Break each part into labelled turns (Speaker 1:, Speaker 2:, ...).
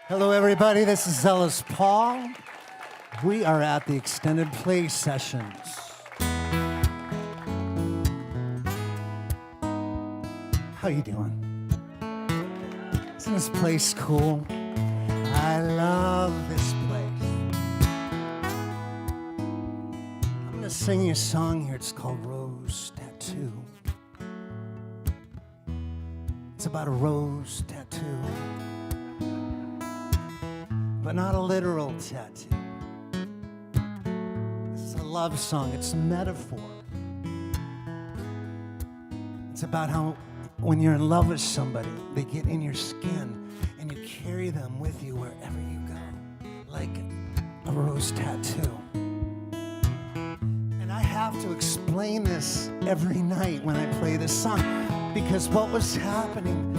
Speaker 1: Hello, everybody. This is Ellis Paul. We are at the extended play sessions. How you doing? Isn't this place cool? I love this place. I'm gonna sing you a song here. It's called Rose Tattoo. It's about a rose tattoo, but not a literal tattoo. This is a love song. It's a metaphor. It's about how when you're in love with somebody, they get in your skin and you carry them with you wherever you go, like a rose tattoo. And I have to explain this every night when I play this song, because what was happening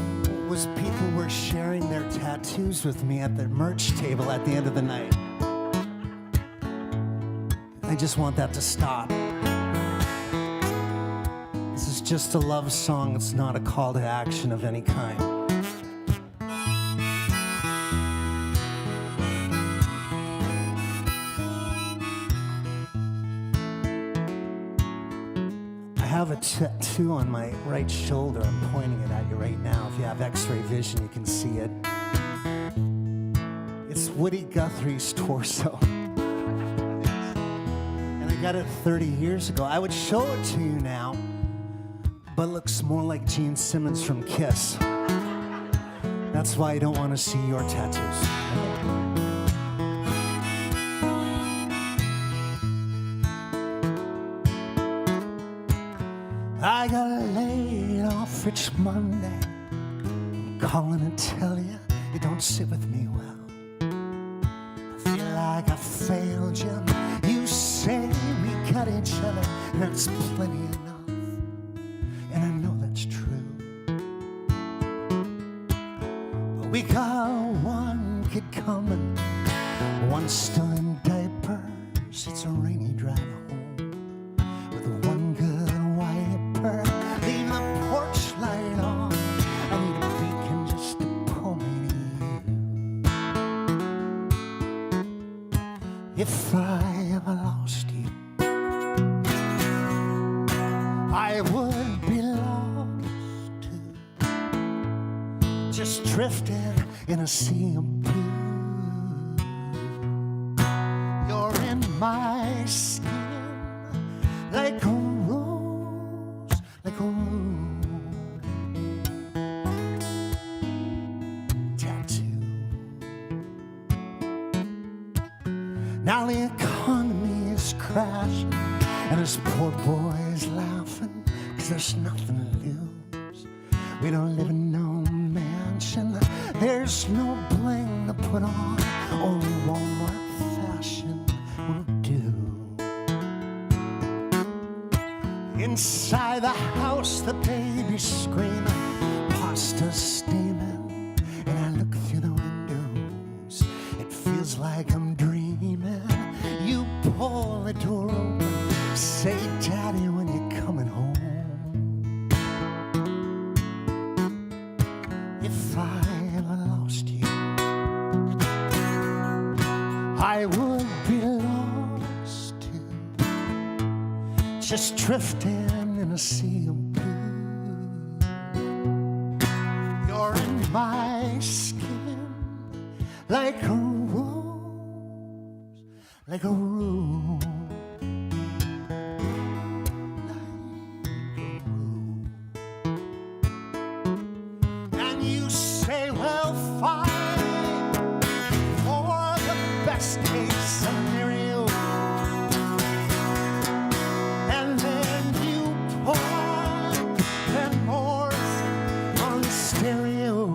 Speaker 1: was people were sharing their tattoos with me at the merch table at the end of the night. I just want that to stop. This is just a love song. It's not a call to action of any kind. I have a tattoo on my right shoulder. I'm pointing it at you right now. If you have x-ray vision, you can see it. It's Woody Guthrie's torso. And I got it 30 years ago. I would show it to you now, but it looks more like Gene Simmons from Kiss. That's why I don't want to see your tattoos. I got laid off each Monday. I'm calling to tell you, you don't sit with me well. I feel like I failed you. You say we got each other, and that's plenty enough. And I know that's true. But we got one kid coming, one still in diapers. It's a rainy drive home with one good wiper. Leave the porch light on. I need a beacon just to pull me to you. If I ever lost you, I would be lost too, just drifting in a sea of blue. You're in my skin like a rose, like a rose tattoo. Now the economy is crashing and this poor boy is laughing, 'cause there's nothing to lose. We don't live in no mansion. There's no bling to put on. Only Walmart fashion will do. Inside the house, the baby's screaming, pasta steaming, and I look through the windows. It feels like I'm dreaming. You pull the door open, say, Daddy, when you're coming home. If I ever lost you, I would be lost too, just drifting in a sea of blue. You're in my skin like a rose, like a rose. And you say, well, fine, for the best case scenario. And then you pour and more on the stereo.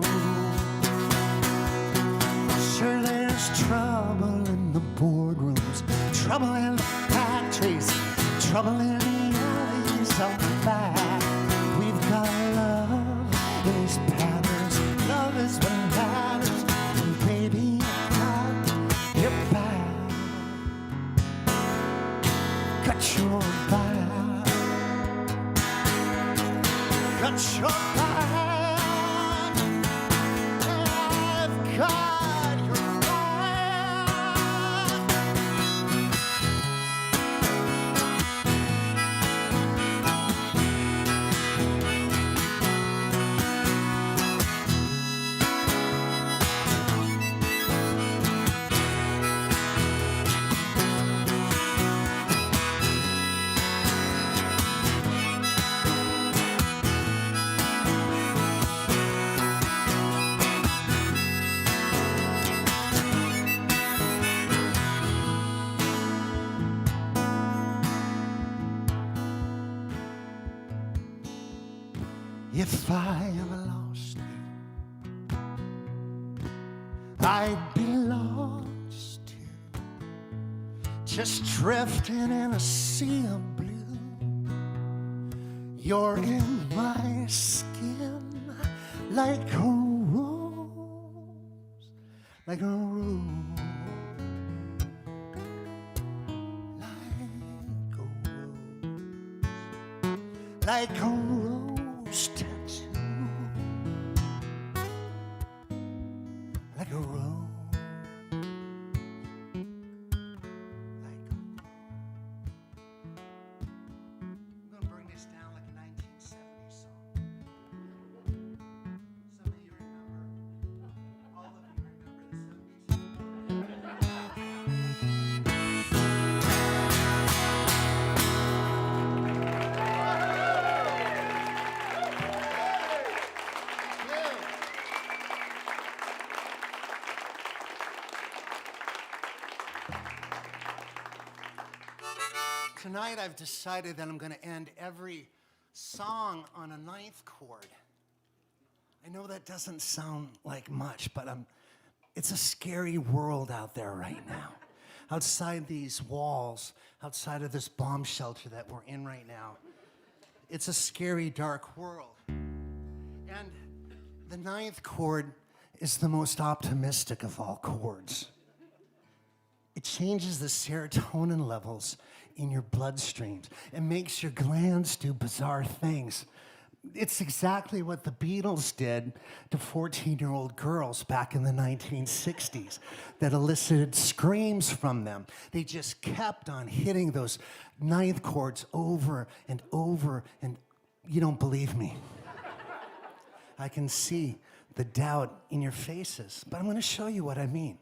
Speaker 1: Sure, there's trouble in the boardrooms, trouble in the factories, trouble in the alleys out back. We've got love in these patterns. Love is what matters. And baby, I got your back. Got your back. Got your back. I've got your If I ever lost you, I'd be lost too, just drifting in a sea of blue. You're in my skin like a rose, like a rose, like a rose tattoo, like a rose. Tonight I've decided that I'm going to end every song on a ninth chord. I know that doesn't sound like much, but it's a scary world out there right now. Outside these walls, outside of this bomb shelter that we're in right now, it's a scary, dark world. And the ninth chord is the most optimistic of all chords. It changes the serotonin levels in your bloodstreams. It makes your glands do bizarre things. It's exactly what the Beatles did to 14-year-old girls back in the 1960s that elicited screams from them. They just kept on hitting those ninth chords over and over, and you don't believe me. I can see the doubt in your faces, but I'm going to show you what I mean.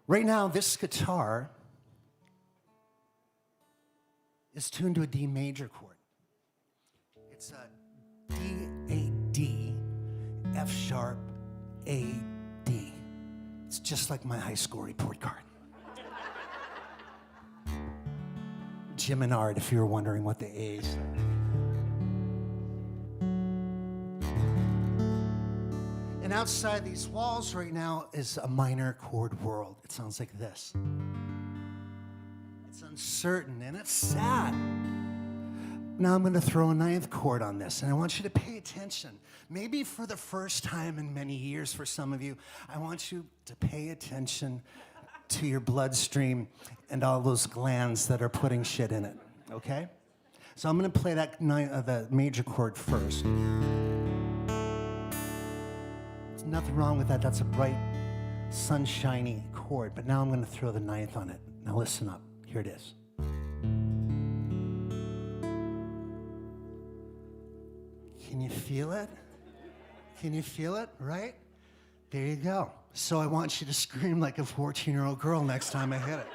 Speaker 1: Right now, this guitar is tuned to a D major chord. It's a D, A, D, F sharp, A, D. It's just like my high school report card. Jim and Art, if you were wondering what the A's are. And outside these walls right now is a minor chord world. It sounds like this. It's uncertain and it's sad. Now I'm going to throw a ninth chord on this, and I want you to pay attention. Maybe for the first time in many years for some of you, I want you to pay attention to your bloodstream and all those glands that are putting shit in it, okay? So I'm going to play that the major chord first. There's nothing wrong with that. That's a bright, sunshiny chord, but now I'm going to throw the ninth on it. Now listen up. Here it is. Can you feel it? Can you feel it, right? There you go. So I want you to scream like a 14-year-old girl next time I hit it.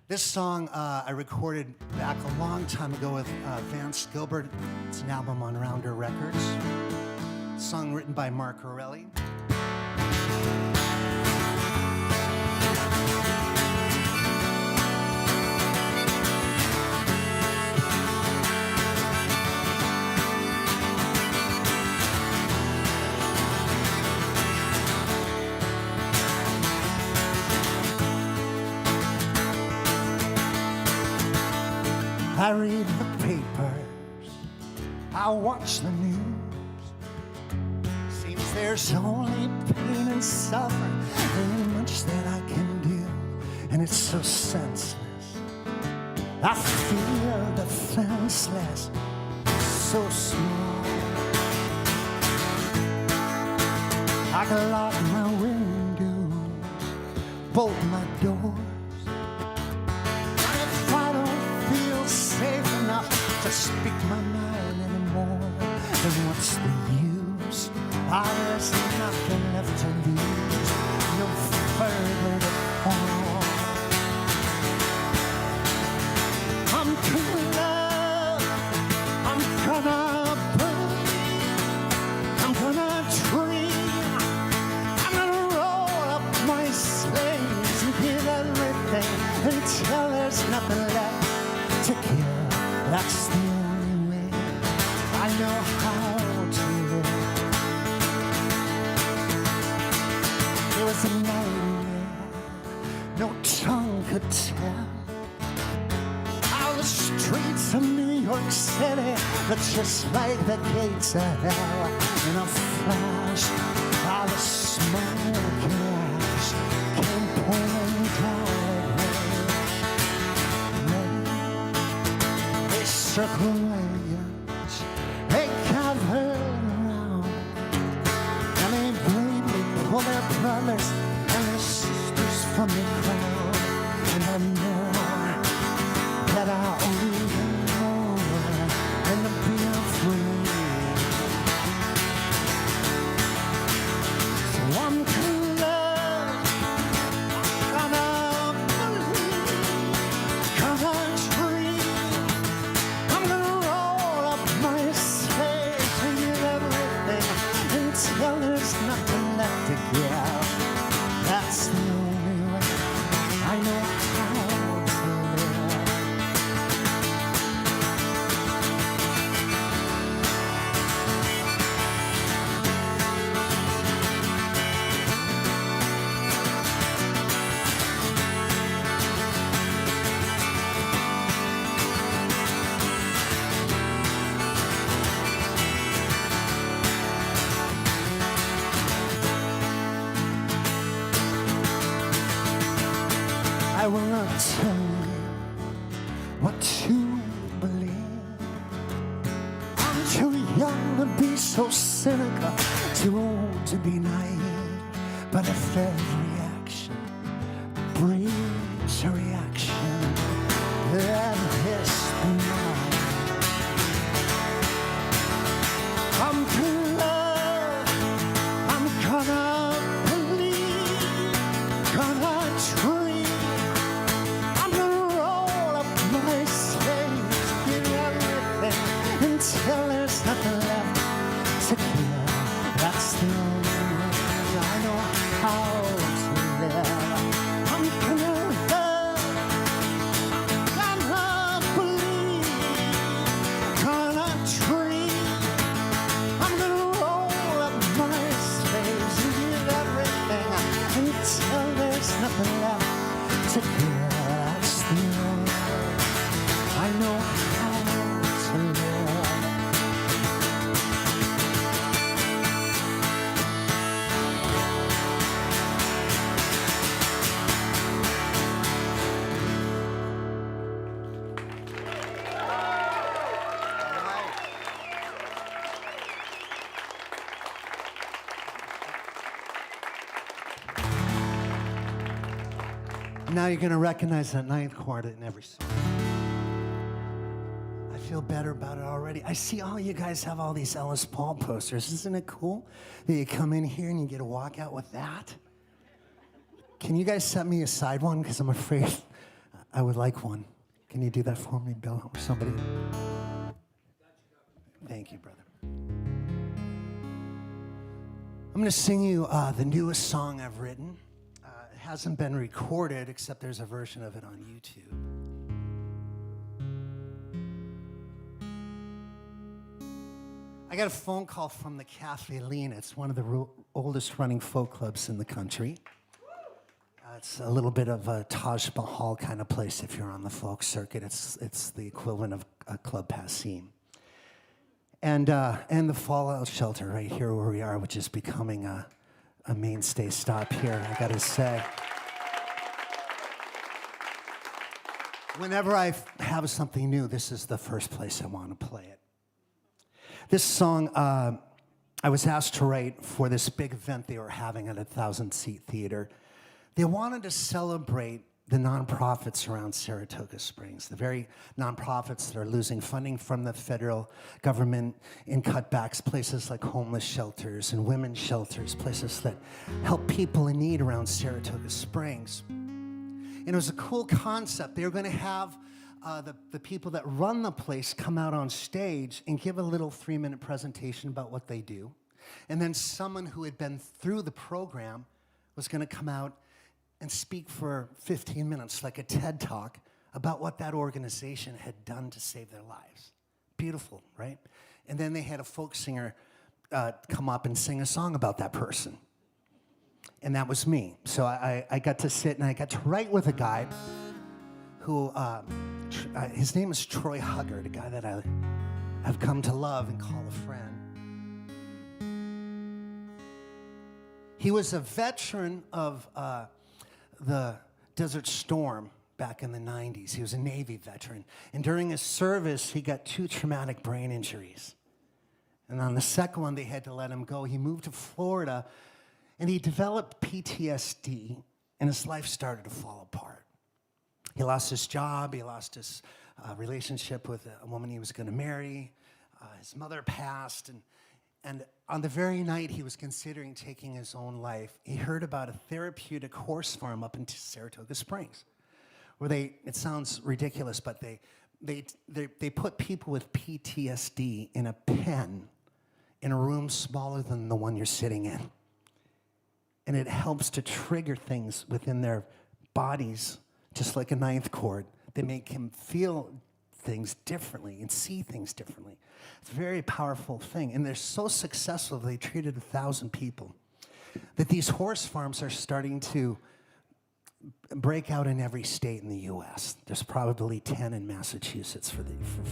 Speaker 1: This song I recorded back a long time ago with Vance Gilbert. It's an album on Rounder Records. A song written by Mark Orelli. I read the papers, I watch the news. Seems there's only pain and suffering, ain't much that I can do, and it's so senseless. I feel defenseless, so small. I can lock my windows, bolt my doors. Safe enough to speak my mind anymore. Then what's the use? There's nothing left to lose, no further to fall. I'm gonna breathe, I'm gonna dream, I'm gonna roll up my sleeves and give everything until there's nothing left to kill. That's the only way I know how. York City, but just like the gates of hell, in a flash, all the smoke and ash came pouring down. They circled wagons, they gathered around, and they bravely pulled their brothers and their sisters from the crowd. And I know that I only know and to be afraid. So I'm gonna believe, gonna dream. I'm gonna roll up my sleeves and give everything until there's nothing left to give. That's the only way I know how to live. I will not tell you what to believe. I'm too young to be so cynical, too old to be naive. But if every action breeds a reaction, then this be mine. I'm gonna believe, gonna dream. I'm gonna roll up my sleeves, give everything until there's nothing left to give. That's the only way I know how to live. I'm gonna love, gonna believe, gonna dream. I'm gonna roll up my sleeves and give everything until there's nothing left to give. That's the only way I know how to live. Now you're going to recognize that ninth chord in every song. I feel better about it already. I see all you guys have all these Ellis Paul posters. Isn't it cool that you come in here and you get to walk out with that? Can you guys set me aside one? Because I'm afraid I would like one. Can you do that for me, Bill, or somebody? Thank you, brother. I'm going to sing you the newest song I've written. It hasn't been recorded, except there's a version of it on YouTube. I got a phone call from the Cafe Lean. It's one of the oldest running folk clubs in the country. It's a little bit of a Taj Mahal kind of place if you're on the folk circuit. It's the equivalent of a Club Passim. And the Fallout Shelter right here where we are, which is becoming a mainstay stop here, I gotta say. Whenever I have something new, this is the first place I want to play it. This song, I was asked to write for this big event they were having at a 1,000-seat theater. They wanted to celebrate the nonprofits around Saratoga Springs, the very nonprofits that are losing funding from the federal government in cutbacks, places like homeless shelters and women's shelters, places that help people in need around Saratoga Springs. And it was a cool concept. They were going to have the people that run the place come out on stage and give a little 3-minute presentation about what they do. And then someone who had been through the program was going to come out and speak for 15 minutes, like a TED Talk, about what that organization had done to save their lives. Beautiful, right? And then they had a folk singer come up and sing a song about that person. And that was me. So I got to sit and I got to write with a guy who, his name is Troy Huggard, a guy that I've come to love and call a friend. He was a veteran of the Desert Storm back in the 90s. He was a Navy veteran. And during his service, he got 2 traumatic brain injuries. And on the second one, they had to let him go. He moved to Florida, and he developed PTSD, and his life started to fall apart. He lost his job. He lost his relationship with a woman he was going to marry. His mother passed, and on the very night he was considering taking his own life, he heard about a therapeutic horse farm up in Saratoga Springs, where it sounds ridiculous, but they put people with PTSD in a pen in a room smaller than the one you're sitting in. And it helps to trigger things within their bodies, just like a ninth chord. They make him feel things differently and see things differently. It's a very powerful thing. And they're so successful, they treated 1,000 people, that these horse farms are starting to break out in every state in the U.S. There's probably 10 in Massachusetts for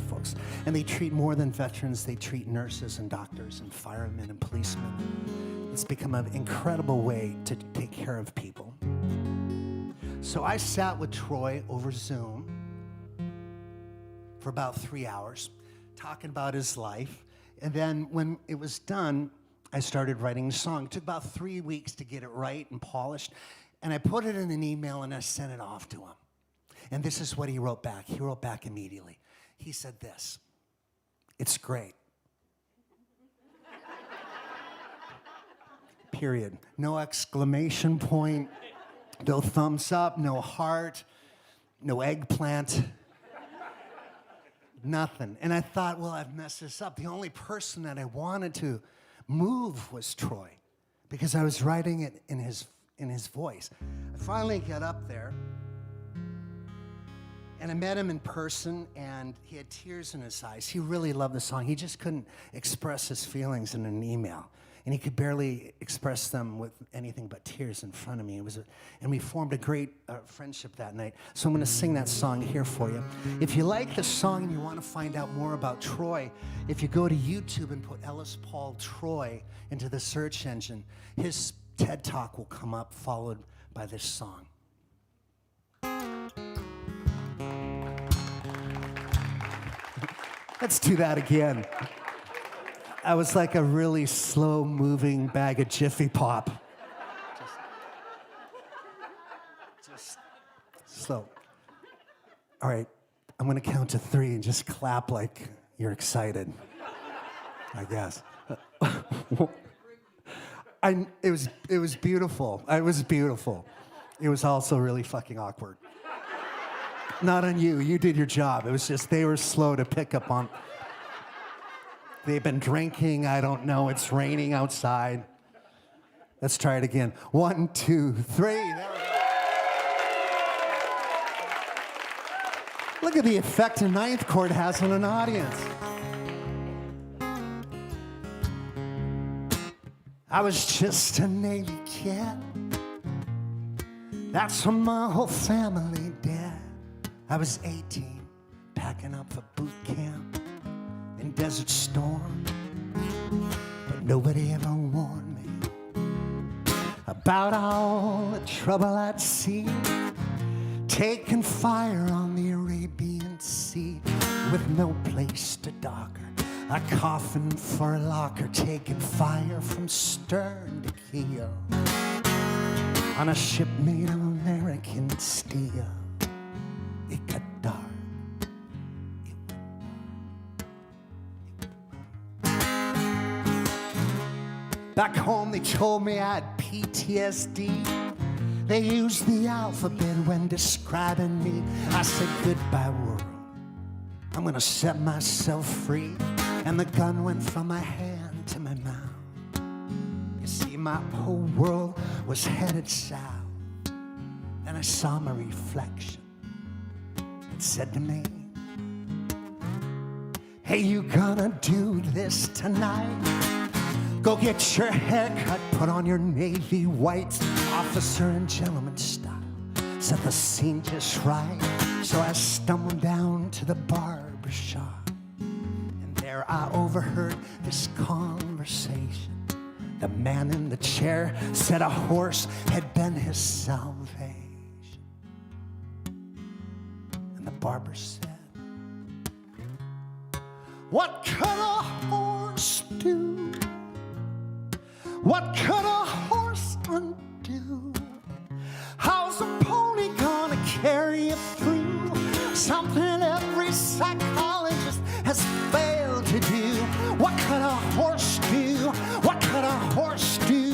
Speaker 1: folks. And they treat more than veterans. They treat nurses and doctors and firemen and policemen. It's become an incredible way to take care of people. So I sat with Troy over Zoom for about 3 hours, talking about his life. And then when it was done, I started writing the song. It took about 3 weeks to get it right and polished. And I put it in an email and I sent it off to him. And this is what he wrote back. He wrote back immediately. He said this: "It's great." Period. No exclamation point, no thumbs up, no heart, no eggplant, nothing. And I thought, well, I've messed this up. The only person that I wanted to move was Troy, because I was writing it in his voice. I finally got up there, and I met him in person, and he had tears in his eyes. He really loved the song. He just couldn't express his feelings in an email, and he could barely express them with anything but tears in front of me. And we formed a great friendship that night. So I'm going to sing that song here for you. If you like the song and you want to find out more about Troy, if you go to YouTube and put Ellis Paul Troy into the search engine, his TED Talk will come up, followed by this song. Let's do that again. I was like a really slow-moving bag of Jiffy Pop. Just slow. All right, I'm gonna count to 3 and just clap like you're excited, I guess. It was beautiful. It was beautiful. It was also really fucking awkward. Not on you. You did your job. It was just they were slow to pick up on. They've been drinking. I don't know. It's raining outside. Let's try it again. 1, 2, 3. There we go. Look at the effect a ninth chord has on an audience. I was just a Navy kid. That's when my whole family did. I was 18, packing up for boot camp in Desert Storm. But nobody ever warned me about all the trouble I'd see, taking fire on the Arabian Sea with no place to dock her, a coffin for a locker, taking fire from stern to keel on a ship made of American steel. It got dark. Back home they told me I had PTSD. They used the alphabet when describing me. I said, goodbye world, I'm gonna set myself free. And the gun went from my hand to my mouth. You see, my whole world was headed south. And I saw my reflection. It said to me, hey, you gonna do this tonight? Go get your hair cut, put on your navy whites, officer and gentleman style. Set the scene just right. So I stumbled down to the barber shop, and there I overheard this conversation. The man in the chair said a horse had been his salvation. And the barber said, what could a horse do? What could a horse undo? How's a pony gonna carry you through something every psychologist has failed to do? What could a horse do? What could a horse do?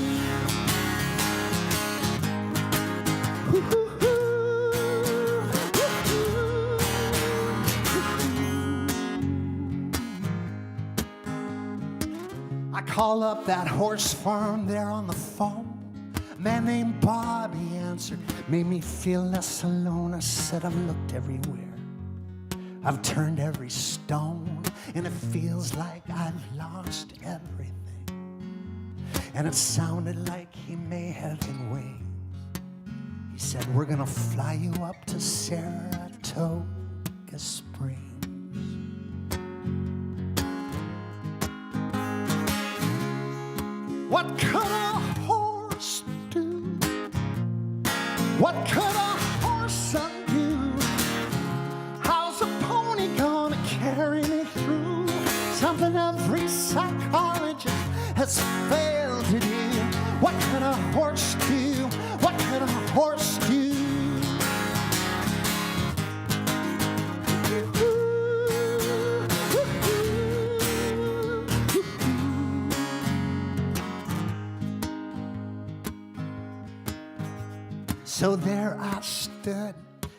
Speaker 1: I call up that horse farm there on the phone. A man named Bobby answered, made me feel less alone. I said, I've looked everywhere, I've turned every stone, and it feels like I've lost everything. And it sounded like he may have been wings. He said, we're gonna fly you up to Saratoga Springs. What could a horse do? What could a horse undo? How's a pony gonna carry me through something every psychologist has failed to do? What could a horse do? What could a horse do? So there I stood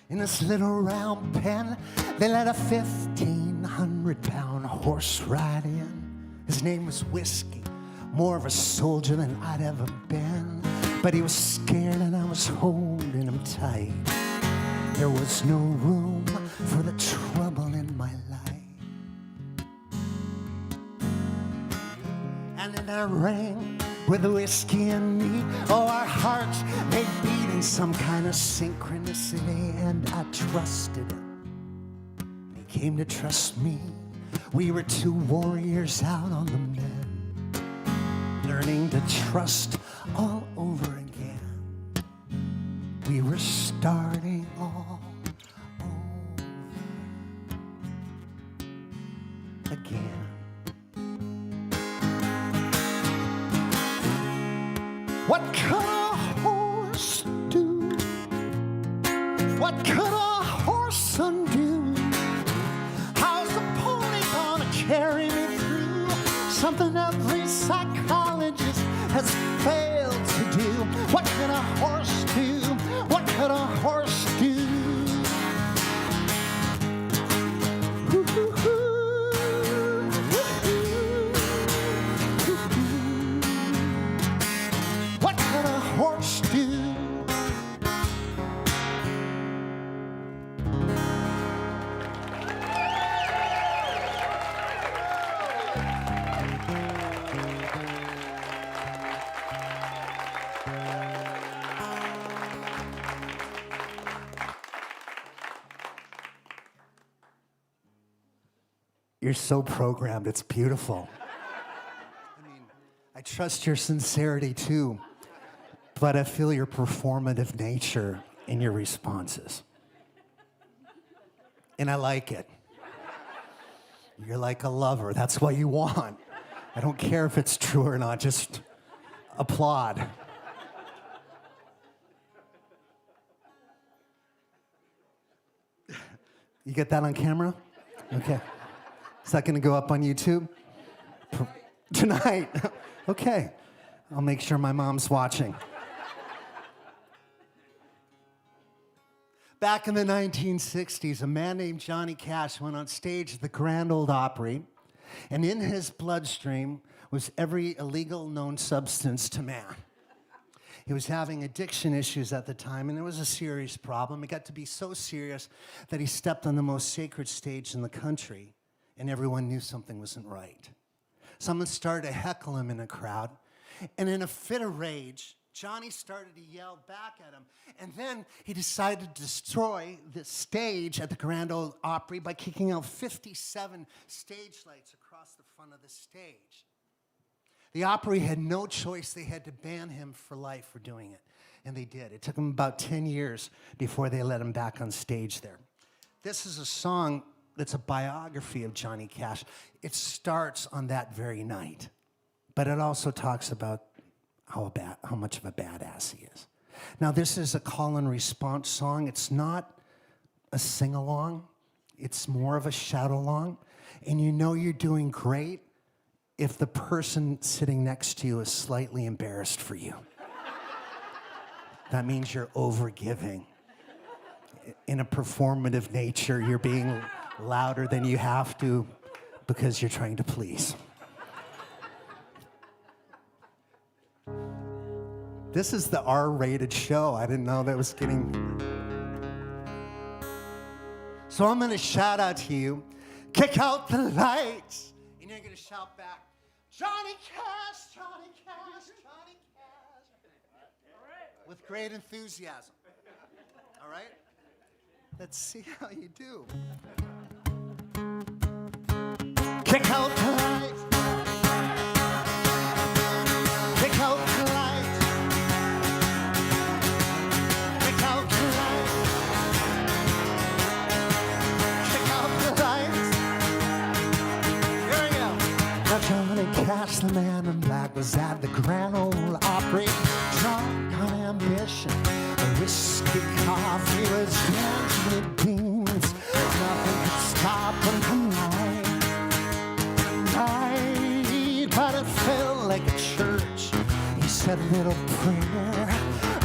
Speaker 1: in this little round pen. They let a 1,500-pound horse ride in. His name was Whiskey, more of a soldier than I'd ever been. But he was scared and I was holding him tight. There was no room for the trouble in my life. And then I rang with Whiskey and me. Oh, our hearts, they beat in some kind of synchronicity, and I trusted him. He came to trust me. We were two warriors out on the men, learning to trust all over again. We were starting all over again. What could a horse do? What could a horse undo? How's a pony gonna carry me through something every psychologist has failed to do? What could a horse do? What could a horse do? What could a horse do? You're so programmed, it's beautiful. I mean, I trust your sincerity too, but I feel your performative nature in your responses. And I like it. You're like a lover, that's what you want. I don't care if it's true or not, just applaud. You get that on camera? Okay. Is that going to go up on YouTube? Tonight? Okay. I'll make sure my mom's watching. Back in the 1960s, a man named Johnny Cash went on stage at the Grand Ole Opry, and in his bloodstream was every illegal known substance to man. He was having addiction issues at the time, and it was a serious problem. It got to be so serious that he stepped on the most sacred stage in the country, and everyone knew something wasn't right. Someone started to heckle him in a crowd, and in a fit of rage, Johnny started to yell back at him, and then he decided to destroy the stage at the Grand Ole Opry by kicking out 57 stage lights across the front of the stage. The Opry had no choice. They had to ban him for life for doing it, and they did. It took them about 10 years before they let him back on stage there. This is a song that's a biography of Johnny Cash. It starts on that very night, but it also talks about how much of a badass he is. Now, this is a call and response song. It's not a sing-along. It's more of a shout-along. And you know you're doing great if the person sitting next to you is slightly embarrassed for you. That means you're overgiving. In a performative nature, you're being louder than you have to because you're trying to please. This is the R-rated show. I didn't know that was getting... So I'm going to shout out to you, kick out the lights. And you're going to shout back, Johnny Cash, Johnny Cash, Johnny Cash. All right. With great enthusiasm. All right? Let's see how you do. Kick out the lights. Kick out the lights. Kick out the lights. Kick out the lights. Here we go. Now Johnny Cash, the man in black, was at the Grand Ole Opry, drunk on ambition. Whiskey coffee was dancing with beans. Nothing could stop him tonight. But it felt like a church. He said a little prayer,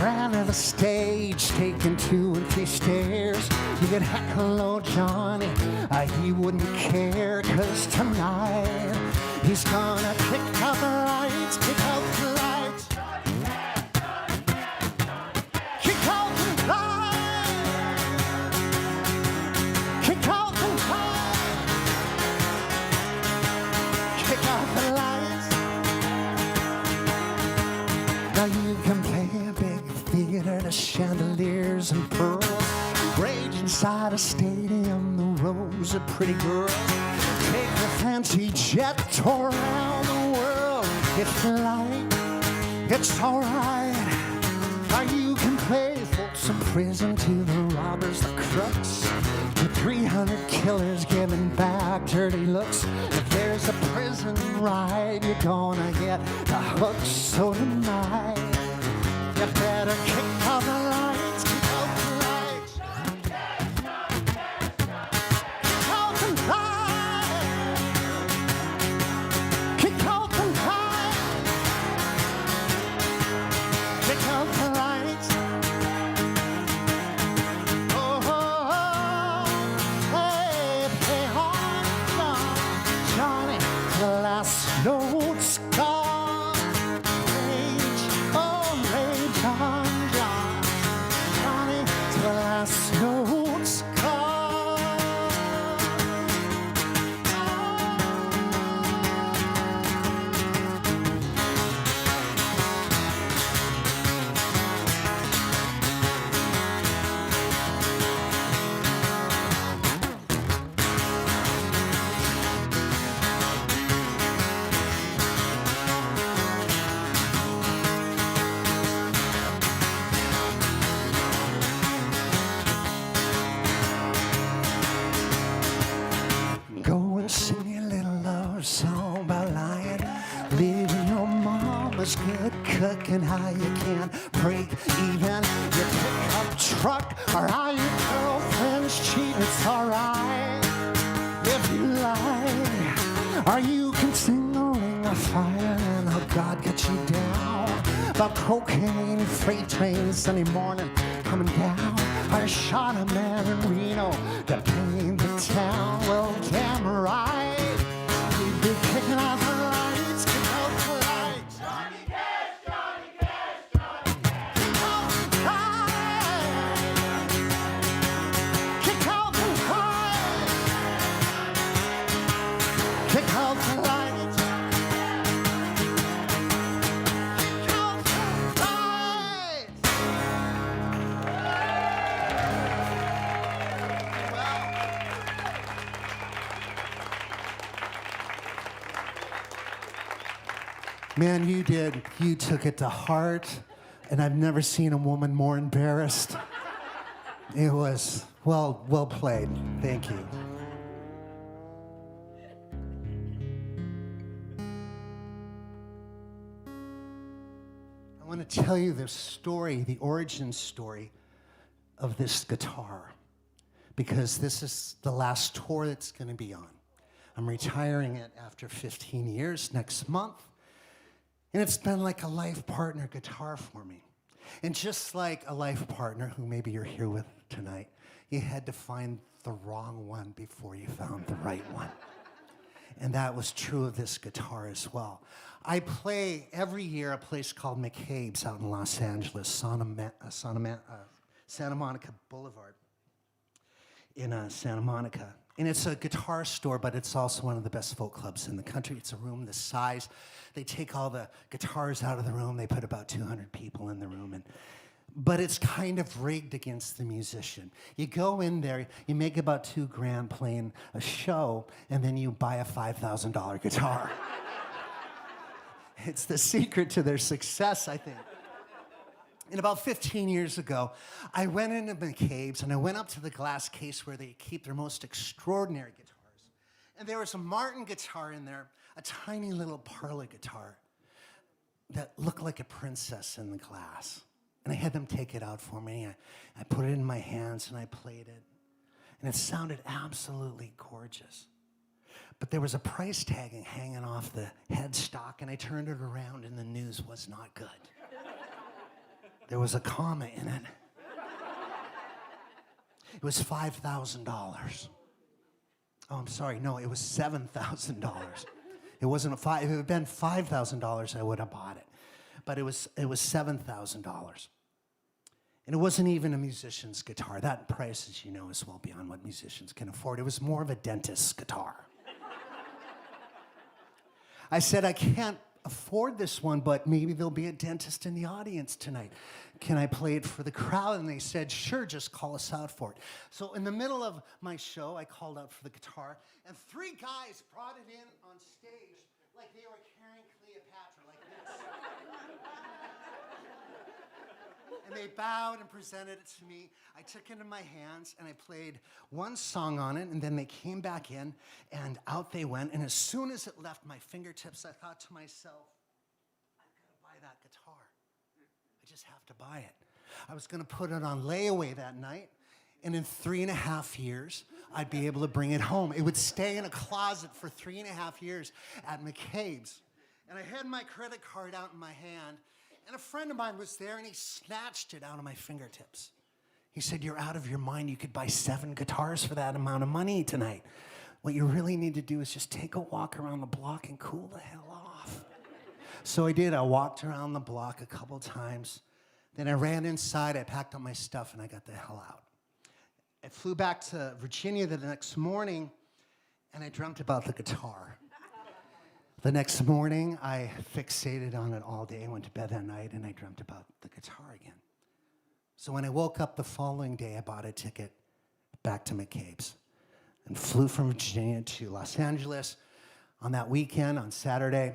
Speaker 1: ran to the stage, taking 2 and 3 stairs. You could heckle old Johnny, he wouldn't care, 'cause tonight he's gonna kick out the lights, kick out the lights. Kick out the lights. Kick out the lights. Kick out the lights. Now you can play a big theater, the chandeliers and pearls. Rage inside a stadium, the rows of pretty girls. Take the fancy jet tour around the world. If you like, it's alright. Now you can play Folsom Prison to the robbers, the crooks. The 300 killers giving back dirty looks. If there's a prison ride, you're gonna get the hooks. So tonight, you better kick out the lights, kick out the lights. Kick out the lights. Kick out the lights. Kick out the lights. Oh, hey, play on, Johnny, the last note's gone. Rage on, John. Johnny, the last note's gone. Go and sing your little love song about lying. Living your mama's good cooking, how you can't break even. Your pickup truck or how your girlfriend's cheating, it's alright if you lie. Or you can sing the ring of fire and how God got you down. About cocaine, freight trains, Sunday morning coming down. I shot a man in Reno that painted the town. Well, damn right, we'd be kicking out the lights, kick out the lights. Johnny Cash, Johnny Cash, Johnny Cash. Kick out the lights. Kick out the lights. Kick out the lights. Kick out the lights. Man, you did. You took it to heart, and I've never seen a woman more embarrassed. It was well played. Thank you. I want to tell you the story, the origin story of this guitar, because this is the last tour it's going to be on. I'm retiring it after 15 years next month. And it's been like a life partner guitar for me. And just like a life partner who maybe you're here with tonight, you had to find the wrong one before you found the right one. And that was true of this guitar as well. I play every year a place called McCabe's out in Los Angeles, Santa Monica Boulevard in Santa Monica. And it's a guitar store, but it's also one of the best folk clubs in the country. It's a room this size. They take all the guitars out of the room. They put about 200 people in the room. But it's kind of rigged against the musician. You go in there, you make about $2,000 playing a show, and then you buy a $5,000 guitar. It's the secret to their success, I think. And about 15 years ago, I went into McCabe's and I went up to the glass case where they keep their most extraordinary guitars. And there was a Martin guitar in there, a tiny little parlor guitar that looked like a princess in the glass. And I had them take it out for me. I put it in my hands and I played it. And it sounded absolutely gorgeous. But there was a price tag hanging off the headstock, and I turned it around and the news was not good. There was a comma in it. It was $5,000. Oh, I'm sorry. No, it was $7,000. It wasn't a five. If it had been $5,000, I would have bought it. But it was $7,000. And it wasn't even a musician's guitar. That price, as you know, is well beyond what musicians can afford. It was more of a dentist's guitar. I said, I can't afford this one, but maybe there'll be a dentist in the audience tonight. Can I play it for the crowd? And they said, sure, just call us out for it. So in the middle of my show, I called out for the guitar, and 3 guys brought it in on stage like they were carrying Cleopatra, like this. And they bowed and presented it to me. I took it in my hands, and I played one song on it, and then they came back in, and out they went. And as soon as it left my fingertips, I thought to myself, I've got to buy that guitar. I just have to buy it. I was going to put it on layaway that night, and in 3.5 years, I'd be able to bring it home. It would stay in a closet for 3.5 years at McCabe's. And I had my credit card out in my hand, and a friend of mine was there, and he snatched it out of my fingertips. He said, you're out of your mind. You could buy 7 guitars for that amount of money tonight. What you really need to do is just take a walk around the block and cool the hell off. So I did. I walked around the block a couple times. Then I ran inside. I packed up my stuff, and I got the hell out. I flew back to Virginia the next morning, and I dreamt about the guitar. The next morning, I fixated on it all day. I went to bed that night, and I dreamt about the guitar again. So when I woke up the following day, I bought a ticket back to McCabe's and flew from Virginia to Los Angeles on that weekend, on Saturday.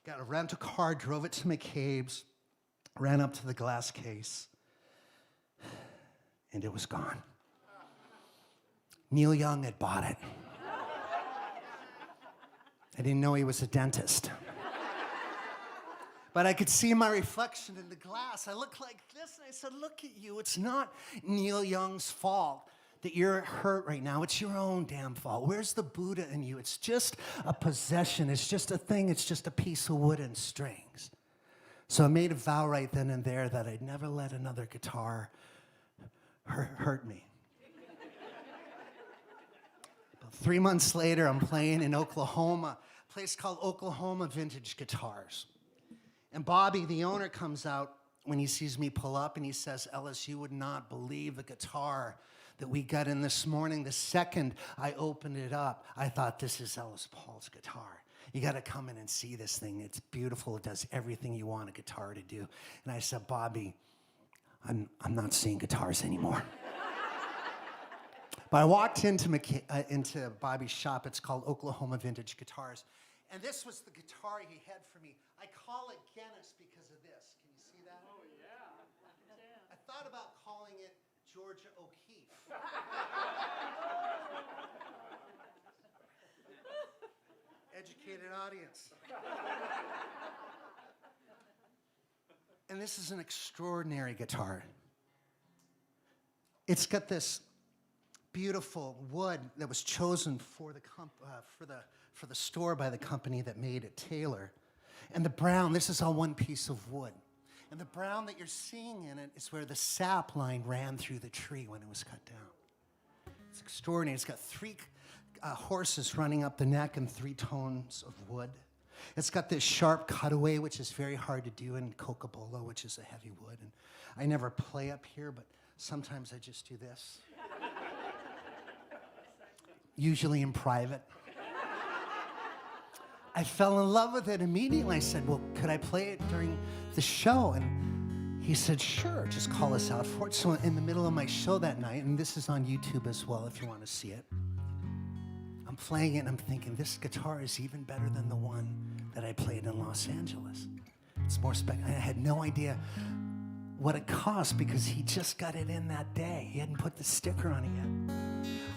Speaker 1: Got a rental car, drove it to McCabe's, ran up to the glass case, and it was gone. Neil Young had bought it. I didn't know he was a dentist. But I could see my reflection in the glass. I looked like this, and I said, look at you. It's not Neil Young's fault that you're hurt right now. It's your own damn fault. Where's the Buddha in you? It's just a possession. It's just a thing. It's just a piece of wood and strings. So I made a vow right then and there that I'd never let another guitar hurt me. About 3 months later, I'm playing in Oklahoma, a place called Oklahoma Vintage Guitars. And Bobby, the owner, comes out when he sees me pull up, and he says, Ellis, you would not believe the guitar that we got in this morning. The second I opened it up, I thought, this is Ellis Paul's guitar. You got to come in and see this thing. It's beautiful. It does everything you want a guitar to do. And I said, Bobby, I'm not seeing guitars anymore. But I walked into Bobby's shop. It's called Oklahoma Vintage Guitars. And this was the guitar he had for me. I call it Guinness because of this. Can you see that?
Speaker 2: Oh, yeah.
Speaker 1: I thought about calling it Georgia O'Keeffe. Educated audience. And this is an extraordinary guitar. It's got this beautiful wood that was chosen for the store by the company that made it, Taylor. And the brown, this is all one piece of wood. And the brown that you're seeing in it is where the sap line ran through the tree when it was cut down. It's extraordinary. It's got three horses running up the neck and 3 tones of wood. It's got this sharp cutaway, which is very hard to do in cocobolo, which is a heavy wood. And I never play up here, but sometimes I just do this. Usually in private. I fell in love with it immediately. I said, well, could I play it during the show? And he said, sure, just call us out for it. So in the middle of my show that night, and this is on YouTube as well if you want to see it, I'm playing it and I'm thinking, this guitar is even better than the one that I played in Los Angeles. It's more I had no idea what it cost because he just got it in that day. He hadn't put the sticker on it yet.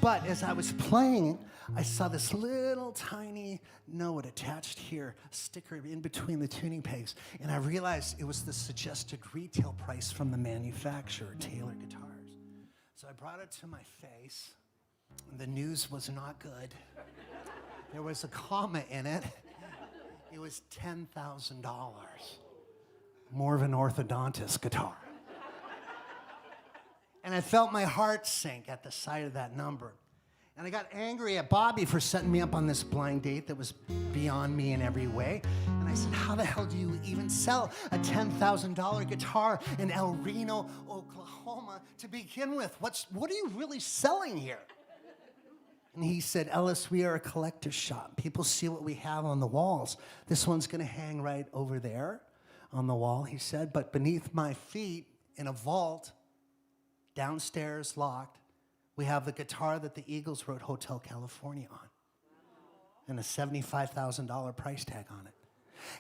Speaker 1: But as I was playing, I saw this little tiny note attached here, a sticker in between the tuning pegs, and I realized it was the suggested retail price from the manufacturer, Taylor Guitars. So I brought it to my face. The news was not good. There was a comma in it. It was $10,000. More of an orthodontist guitar. And I felt my heart sink at the sight of that number. And I got angry at Bobby for setting me up on this blind date that was beyond me in every way. And I said, how the hell do you even sell a $10,000 guitar in El Reno, Oklahoma to begin with? What are you really selling here? And he said, Ellis, we are a collector's shop. People see what we have on the walls. This one's going to hang right over there on the wall, he said. But beneath my feet in a vault, downstairs locked, we have the guitar that the Eagles wrote Hotel California on. And a $75,000 price tag on it.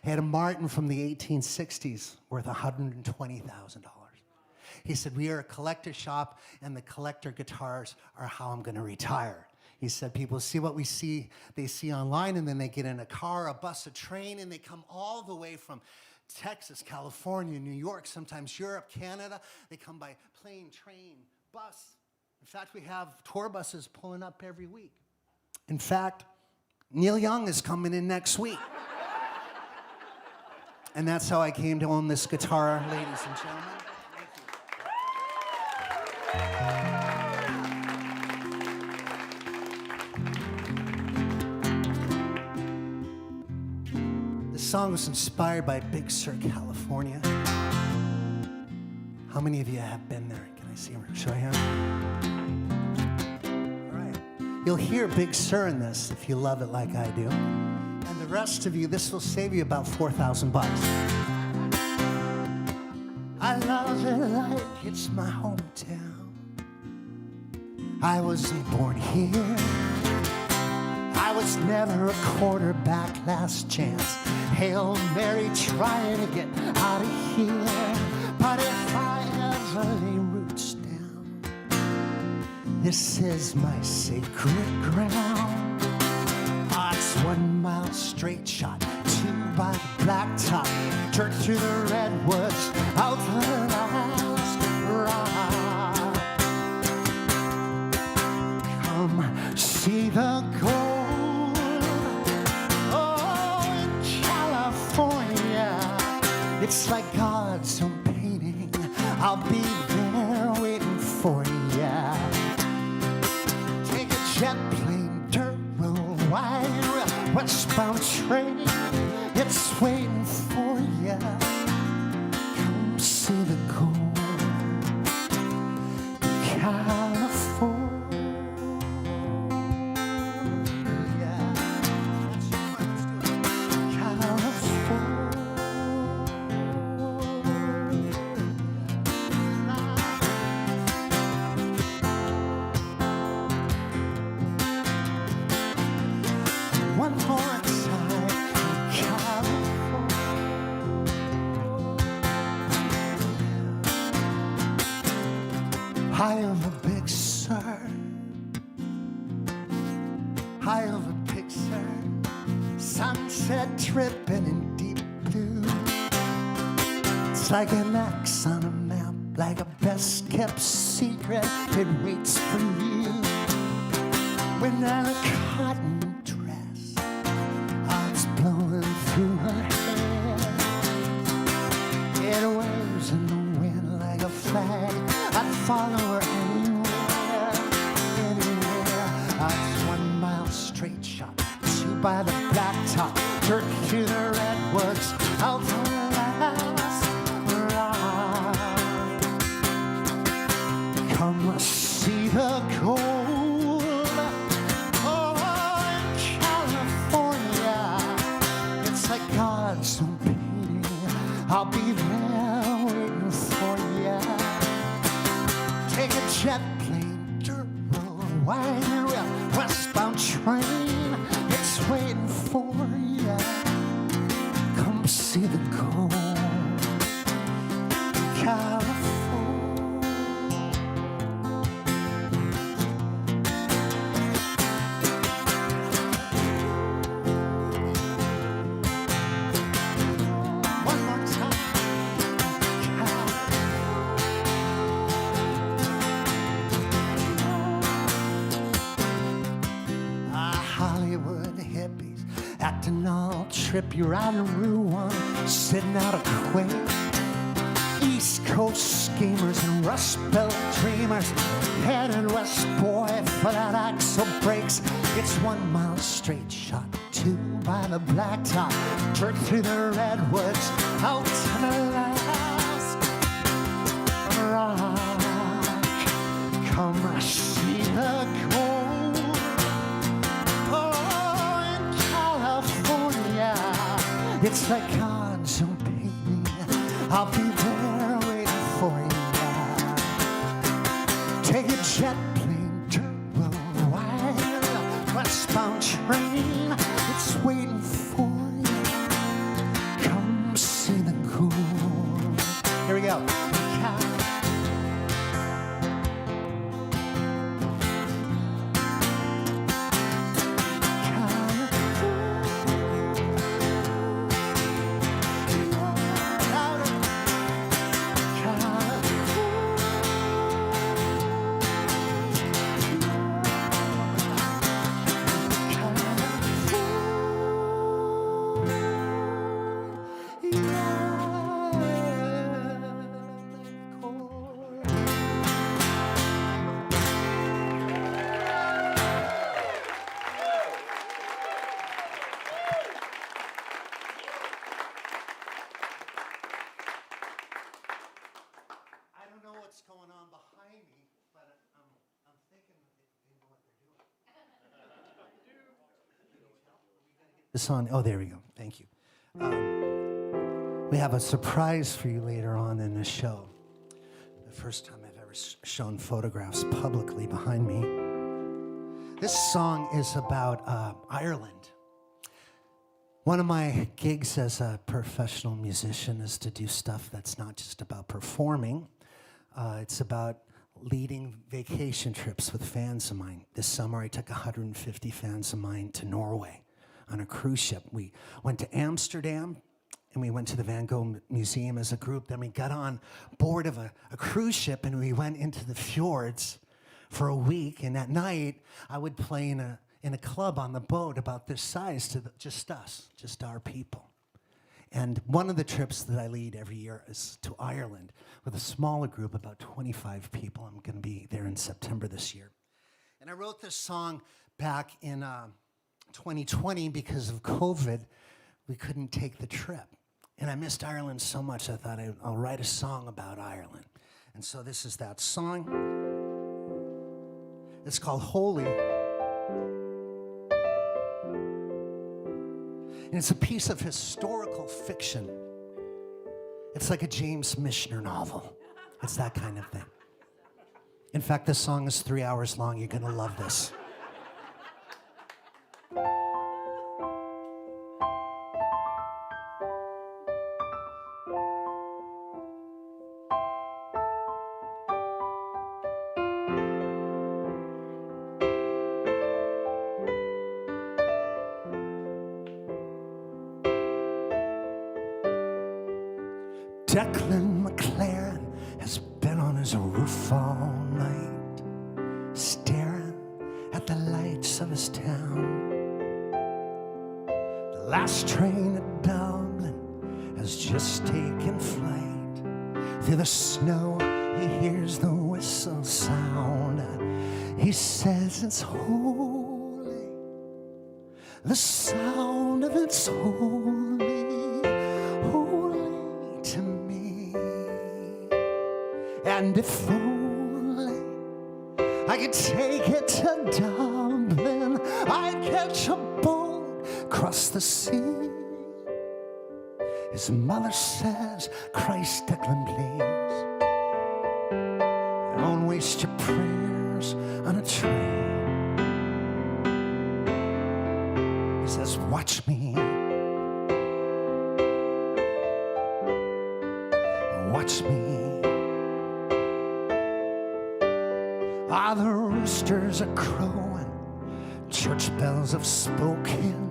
Speaker 1: He had a Martin from the 1860s worth $120,000. He said, we are a collector shop, and the collector guitars are how I'm going to retire. He said, people see what they see online, and then they get in a car, a bus, a train, and they come all the way from Texas, California, New York, sometimes Europe, Canada. They come by plane, train, bus. In fact, we have tour buses pulling up every week. In fact, Neil Young is coming in next week. And that's how I came to own this guitar, ladies and gentlemen. The song was inspired by Big Sur, California. How many of you have been there? Can I see a show of hands? All right. You'll hear Big Sur in this if you love it like I do. And the rest of you, this will save you about $4,000. I love it like it's my hometown. I wasn't born here. I was never a quarterback, last chance. Hail Mary trying to get out of here. But if I ever lay roots down, this is my sacred ground. It's 1 mile straight shot, 2 by the blacktop, dirt through the redwoods of the last rock. Come see the gold. It's like God's own painting. I'll be there waiting for ya. Take a jet plane, dirt road wide, westbound train. It's waiting for ya. Come see the gold, California. One more time, sunset dripping in deep blue. It's like an X on a map, like a best-kept secret. It waits for you. When a cotton dress, it's blowing through her hair. It waves in the wind like a flag. I'd follow her anywhere, anywhere. It's 1 mile straight shot, 2 by the blacktop, dirt through the redwoods, out to the last rock. Come see the gold, oh, in California. It's like God's own painting. I'll be there waiting for ya. Take a jet plane, dirt road, wide and real, westbound train. It's waiting for ya. Come see the gold, California. One more time. Hollywood hippies acting all trippy, riding Route 1, sitting out a quake. East Coast schemers and Rust Belt dreamers headed west, boy, for that axle breaks. It's 1 mile straight shot, 2 by the blacktop, dirt through the redwoods, out to the last rock. Come see the gold, oh, in California. It's like God's own painting. I'll be there waiting for you. Take a jet plane, dirt road, wide, westbound train. It's waiting for you. Come see the gold. Here we go. What's going on behind me, but I'm thinking they know what they're doing. This on. Oh, there we go. Thank you. We have a surprise for you later on in the show. The first time I've ever shown photographs publicly behind me. This song is about Ireland. One of my gigs as a professional musician is to do stuff that's not just about performing. It's about leading vacation trips with fans of mine. This summer, I took 150 fans of mine to Norway on a cruise ship. We went to Amsterdam, and we went to the Van Gogh Museum as a group. Then we got on board of a cruise ship, and we went into the fjords for a week. And at night, I would play in a club on the boat about this size to just us, just our people. And one of the trips that I lead every year is to Ireland with a smaller group, about 25 people. I'm going to be there in September this year. And I wrote this song back in 2020 because of COVID. We couldn't take the trip. And I missed Ireland so much, I thought I'll write a song about Ireland. And so this is that song. It's called Holy. And it's a piece of historical fiction. It's like a James Michener novel. It's that kind of thing. In fact, this song is 3 hours long. You're going to love this. Declan McLaren has been on his roof all night, staring at the lights of his town. The last train to Dublin has just taken flight. Through the snow, he hears the whistle sound. He says it's holy, the sound of it's holy, holy to me. And if only I could take it to Dublin, I'd catch a boat, cross the sea. His mother says, Christ, Declan, please, don't waste your prayers on a train. He says, watch me, watch me. Ah, the roosters are crowing, church bells have spoken.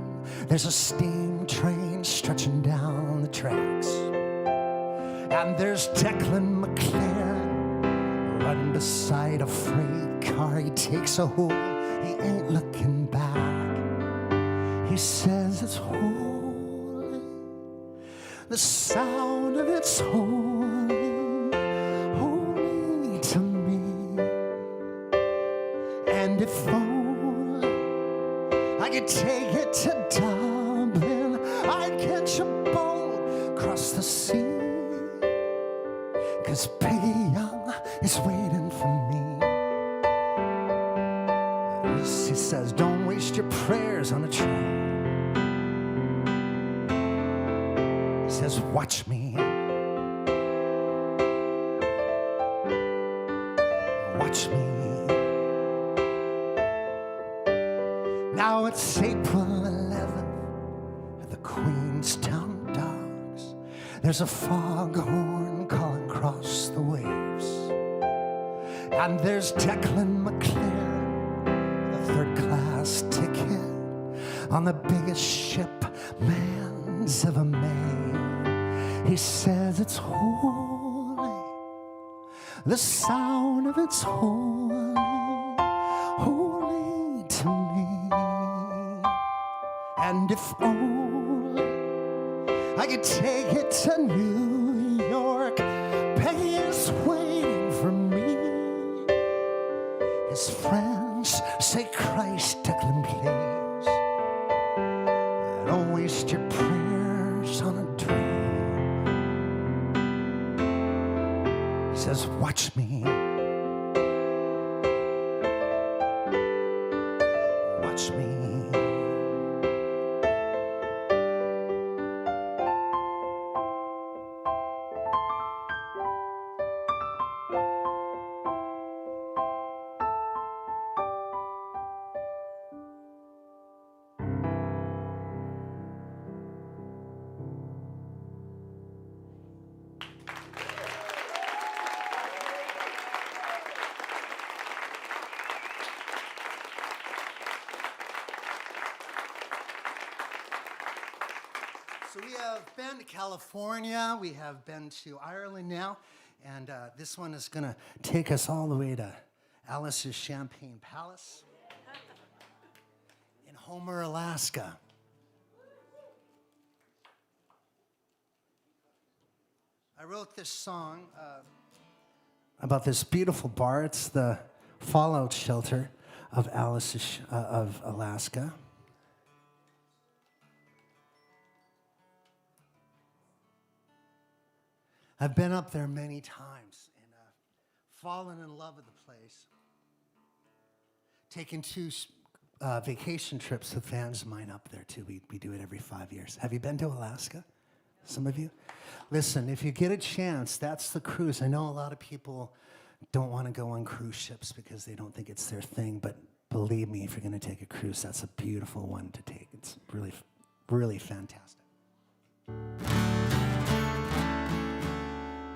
Speaker 1: There's a steam train stretching down the tracks, and there's Declan McLaren running beside a freight car. He takes a hold, he ain't looking back. He says it's holy, the sound of it's holy, holy to me. And if only I could take it to Dublin, I'd catch a boat, cross the sea. 'Cause Peggy Young is waiting for me. He says, don't waste your prayers on a train. He says, watch me, watch me. Now it's April 11th at the Queenstown Docks. There's a foghorn calling across the waves, and there's Declan McLaren, the third-class ticket on the biggest ship man's ever made. He says it's holy, the sound of it's holy, holy to me. And if only I could take it to New York, Peggy is waiting for me. His friends say, Christ, Declan, please, don't waste your prayers on a dream. He says, watch me, watch me. So we have been to California, we have been to Ireland now, and this one is going to take us all the way to Alice's Champagne Palace in Homer, Alaska. I wrote this song about this beautiful bar. It's the fallout shelter of of Alaska. I've been up there many times and fallen in love with the place. Taken 2 vacation trips with fans of mine up there too. We do it every 5 years. Have you been to Alaska? Some of you? Listen, if you get a chance, that's the cruise. I know a lot of people don't want to go on cruise ships because they don't think it's their thing, but believe me, if you're going to take a cruise, that's a beautiful one to take. It's really, really fantastic.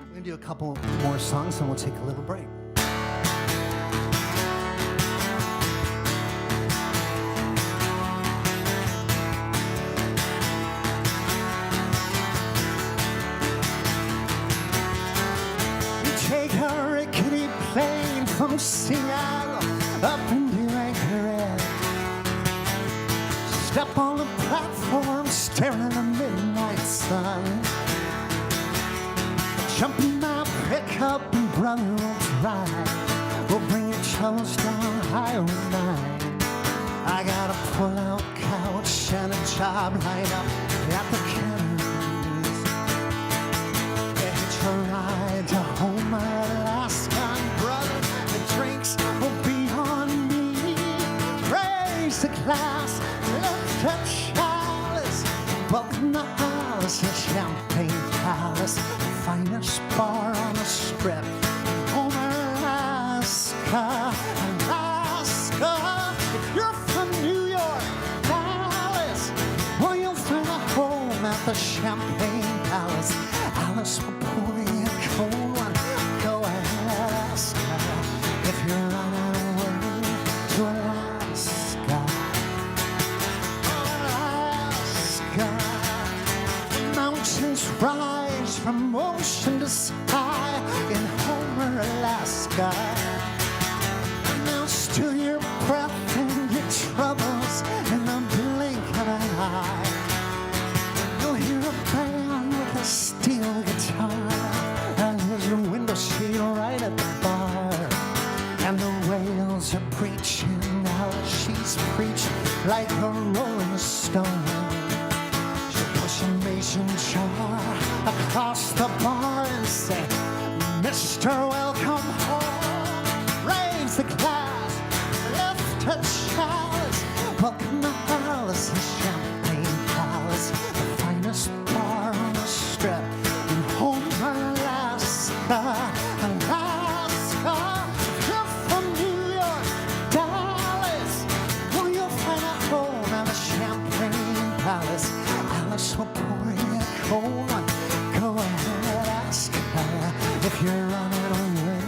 Speaker 1: We're going to do a couple more songs and we'll take a little break. from Seattle up into Anchorage. Step on the platform, staring at the midnight sun. Jump in my pickup and brother will drive. We'll bring your troubles down Highway 9. I got a pull-out couch and a job lined up at the Kennedys. Hitch a ride to Homer, Alaska, brother. The drinks will be on me. Raise the glass, lift up chalice. Welcome to Alice, the Champagne Palace, the finest bar on the strip. Homer, Alaska, Alaska. If you're from New York, Dallas, well, you'll find a home at the Champagne Palace. Alice will pour you a cold one. Go ahead, Alaska. If you're on our way to Alaska, Alaska. The mountains rise from ocean to sky in Homer, Alaska. Announce to your breath and your troubles in the blink of an eye. You'll hear a band with a steel guitar, and there's a window seat right at the bar. And the whales are preaching, now she's preaching like a rolling stone. She'll push a mason jar across the bar and say, Mr. Welcome home. Raise the glass, lift a chalice. Welcome to Alice, the Champagne Palace, the finest bar on the strip in Homer, Alaska, Alaska. If you're from New York, Dallas, well, you'll find a home at the Champagne Palace. Alice will pour you a cold one. Go ahead, Alaska, if you're on it away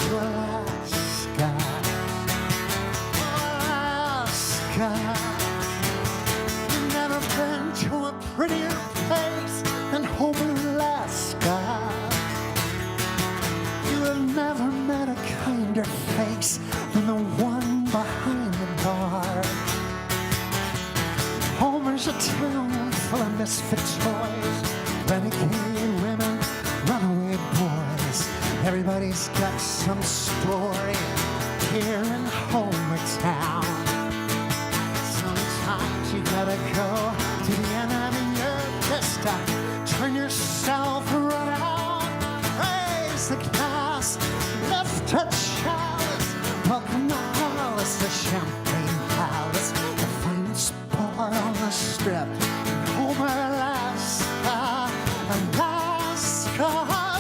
Speaker 1: to Alaska. You've never been to a prettier place than Homer, Alaska. You have never met a kinder face than the one behind the bar. Homer's a town full of misfit toys, renegade women, runaway boys. Everybody's got some story here in Homer town. Sometimes you gotta go to the end of your vista. Turn yourself around, raise the glass, lift a chalice. Welcome to Alice, the Champagne Palace, the finest bar on the strip in Homer, Alaska, Alaska.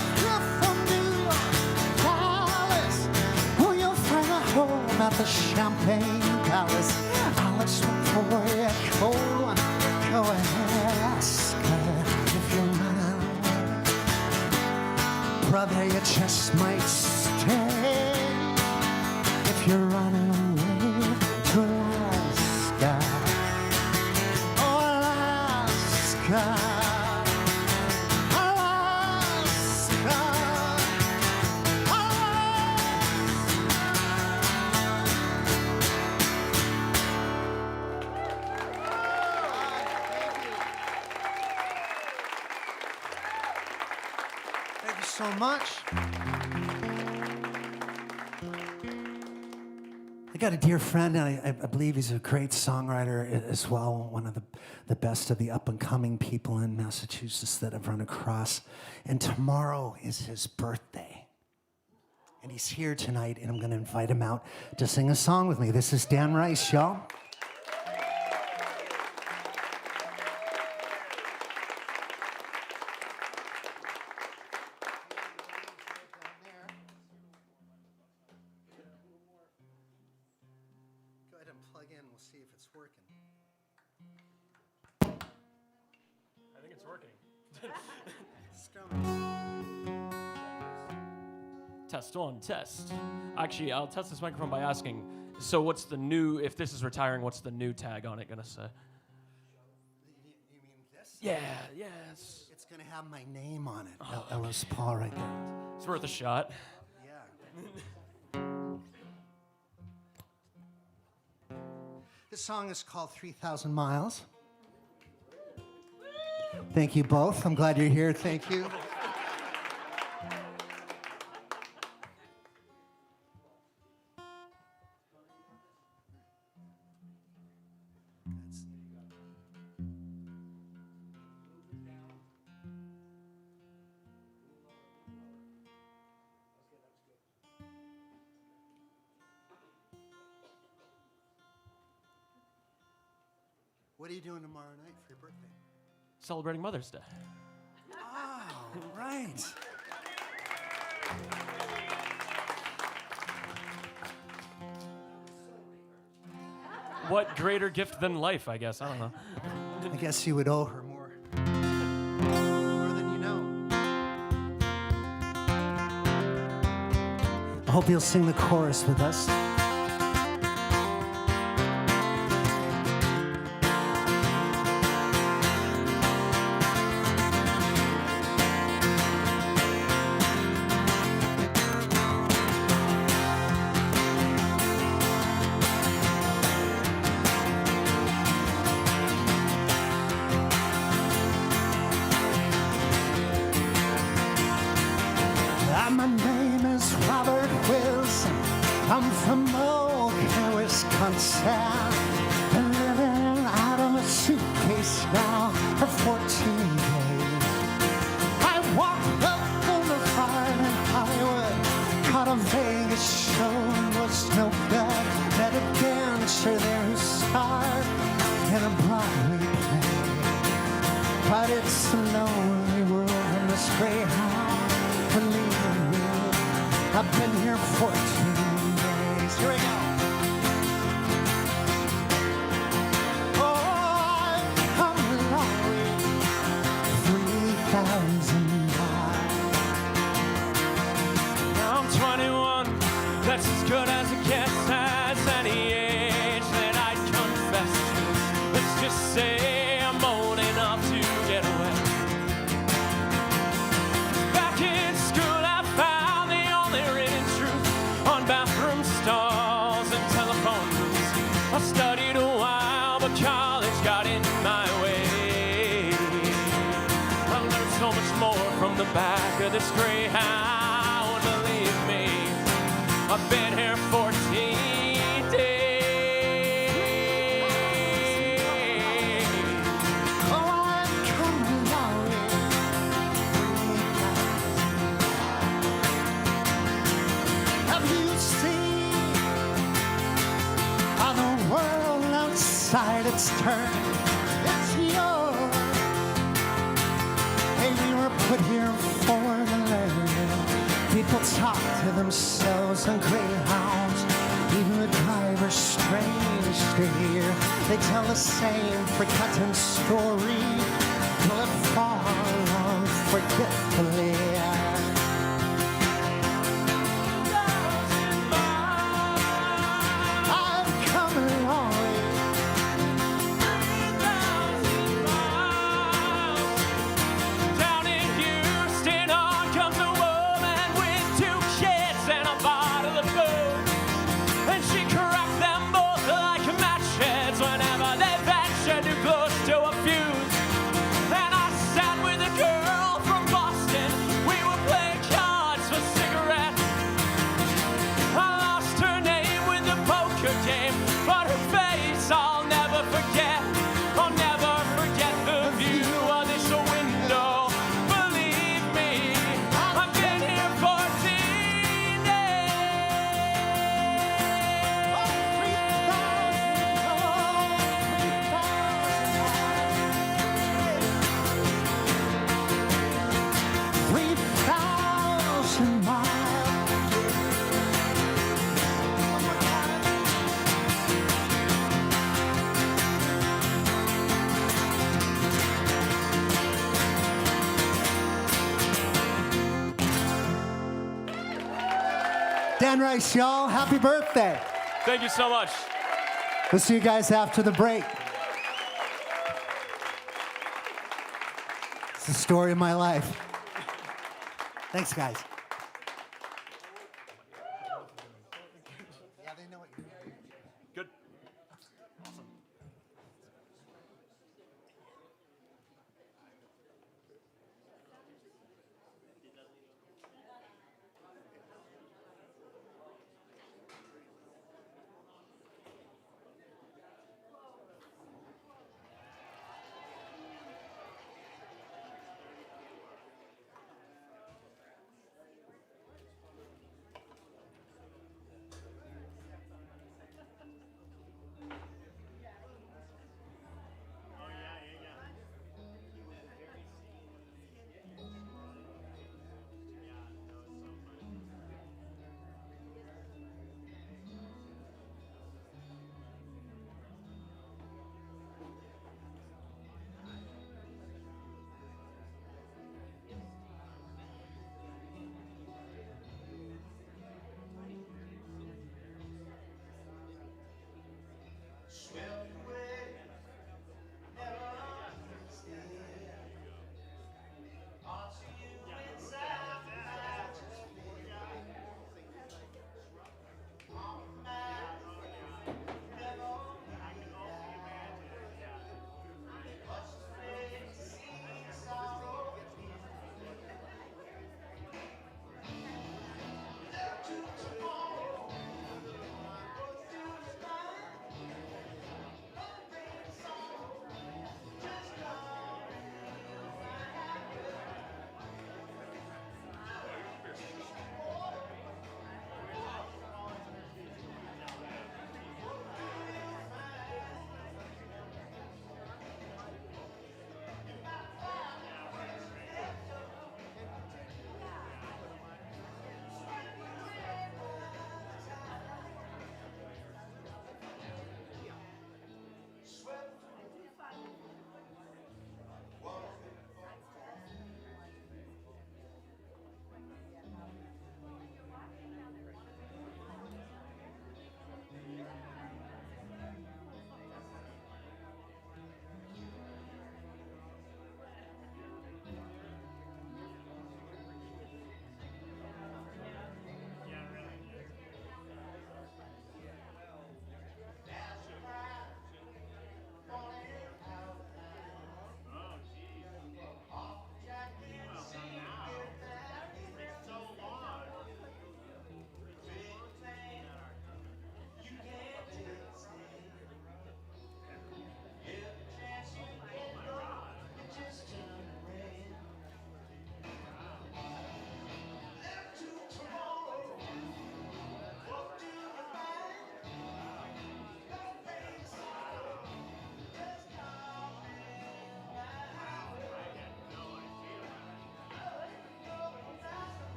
Speaker 1: If you're from New York, Dallas, well, you'll find a home at the Champagne Palace. Alice will pour you a cold one. Go ahead, Alaska, if you're running away. Brother, you just might stay if you're running away to Alaska. Oh, Alaska. So much. I got a dear friend, and I believe he's a great songwriter as well, one of the best of the up-and-coming people in Massachusetts that I've run across. And tomorrow is his birthday. And he's here tonight, and I'm going to invite him out to sing a song with me. This is Dan Rice, y'all. See if it's working.
Speaker 2: I think it's working. Test on, test. Actually, I'll test this microphone by asking, so what's the new, if this is retiring, what's the new tag on it gonna say?
Speaker 1: You mean this?
Speaker 2: Yeah, yes.
Speaker 1: It's gonna have my name on it. Ellis Paul right there.
Speaker 2: It's worth a shot.
Speaker 1: Yeah. This song is called 3,000 Miles. Thank you both. I'm glad you're here. Thank you. What are you doing tomorrow night for your birthday?
Speaker 2: Celebrating Mother's Day.
Speaker 1: Oh, right.
Speaker 2: What greater gift than life, I guess. I don't know.
Speaker 1: I guess you would owe her more. More than you know. I hope you'll sing the chorus with us. My name is Robert Wilson. I'm from Milwaukee, Wisconsin. Been living out of a suitcase now for 14 days. I walked up on the fire in Hollywood, caught a Vegas show and was no good. Met a dancer there who starred in a Broadway play. But it's a lonely world in this Greyhound. Believe me, I've been here 14 days. Here we go. Oh, I've come a long way, 3,000 miles.
Speaker 2: Now I'm 21. That's as good as it gets as any age that I'd confess to. Let's just say I'm old enough to get away. Back in school, I found the only written truth on bathroom stalls and telephone booths. I studied a while, but college got in my way. I learned so much more from the back of this Greyhound, believe me. I've been here 14 days.
Speaker 1: Oh, I've come a long way, 3,000 miles. Have you seen how the world outside it's turned? It's yours. Hey, we were put here for the learning. People talk to themselves on Greyhounds. Even the driver's strange to hear. They tell the same forgotten story. Till it fall on forgetfully. I've come a long way.
Speaker 2: Down in Houston, on comes a woman with 2 kids and a bottle of booze. And she cracked them both like matchheads whenever they ventured too close to a fuse. And I sat with a girl from Boston. We were playing cards for cigarettes. I lost her name with the poker game, but her face I'll never forget. I'll never forget the view of this window. Believe me, I've been here 14
Speaker 1: 3,000 miles. Dan Rice, y'all, happy birthday.
Speaker 2: Thank you so much.
Speaker 1: We'll see you guys after the break. It's the story of my life. Thanks, guys. Yeah, they know what you're doing.
Speaker 2: Good. Awesome.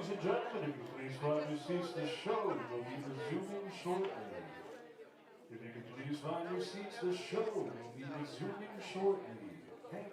Speaker 3: Ladies and gentlemen, if you please find your seats, the show will be resuming shortly. If you could please find your seats, the show will be resuming shortly. Thank you.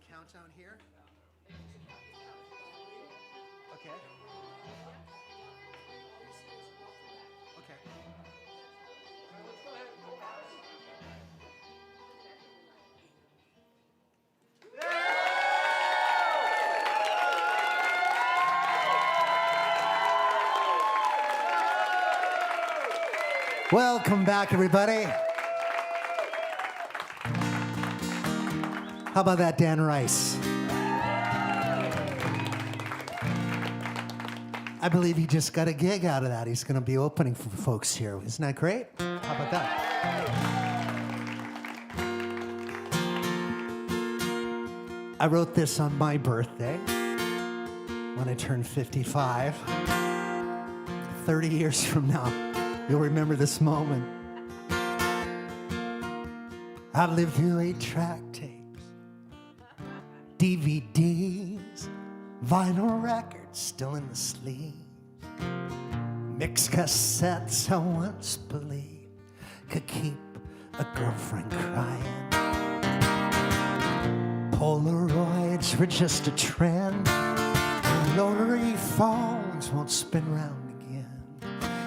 Speaker 1: Countdown here. Okay. Okay. Welcome back, everybody. How about that, Dan Rice? I believe he just got a gig out of that. He's going to be opening for folks here. Isn't that great? How about that? I wrote this on my birthday when I turned 55. 30 years from now, you'll remember this moment. I've lived through 8-track tapes, DVDs, vinyl records still in the sleeves, mixed cassettes I once believed could keep a girlfriend crying. Polaroids were just a trend, rotary phones won't spin round again,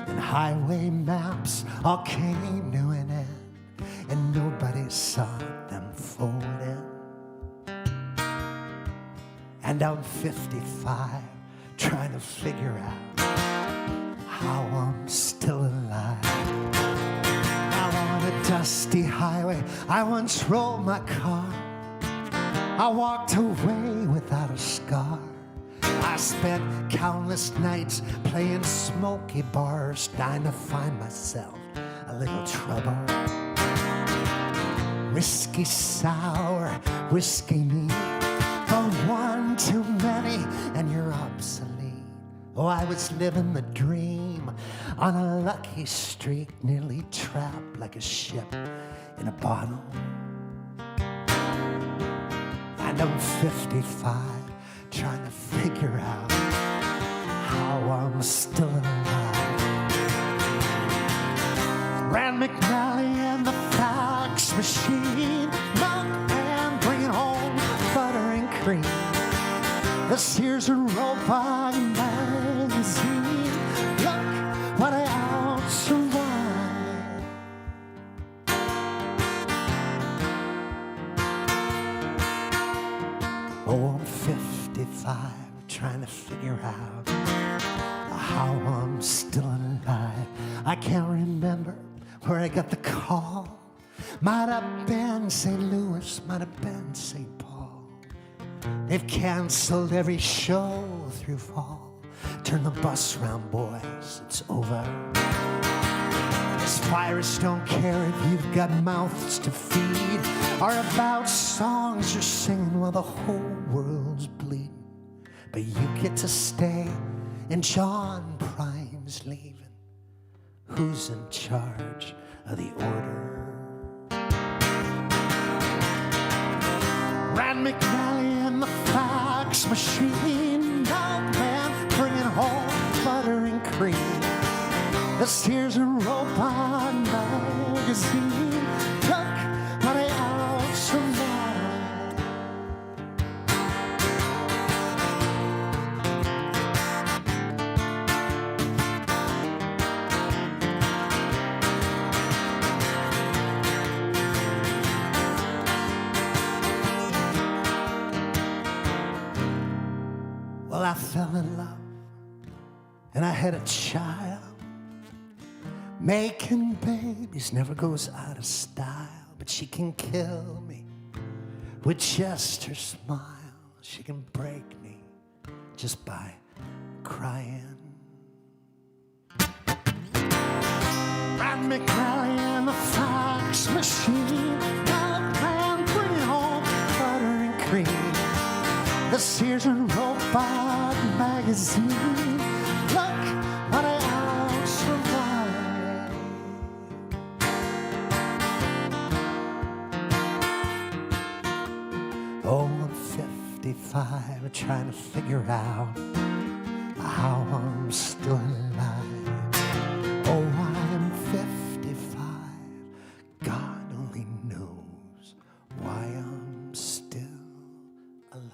Speaker 1: and highway maps all came to an end, and nobody saw them folding. And I'm 55, trying to figure out how I'm still alive. Out on a dusty highway, I once rolled my car. I walked away without a scar. I spent countless nights playing smoky bars, trying to find myself a little trouble. Whiskey sour, whiskey neat, but one too many and you're obsolete. Oh, I was living the dream on a lucky streak, nearly trapped like a ship in a bottle. And I'm 55, trying to figure out how I'm still alive. Rand McNally and the fax machine, milk and bringing home butter and cream. The Sears and Roebuck magazine, look what I outsurvived. Oh, I'm 55, trying to figure out how I'm still alive. I can't remember where I got the call. Might have been St. Louis, might have been St. Paul. They've canceled every show through fall. Turn the bus round, boys, it's over. This virus don't care if you've got mouths to feed, or about songs you're singing while the whole world's bleeding. But you get to stay, and John Prime's leaving. Who's in charge of the order? Rand McNally and the fax machine, milkman bringing home butter and cream. The The Sears and Roebuck magazine took money out survive. Well, I fell in love and I had a child. Making babies never goes out of style, but she can kill me with just her smile. She can break me just by crying. Brad McNally and the fax machine, milkman, bring home butter and cream. The Sears and Roebuck magazine, look what I survive. Oh, I'm 55, trying to figure out how I'm still alive. Oh, I'm 55, God only knows why I'm still alive.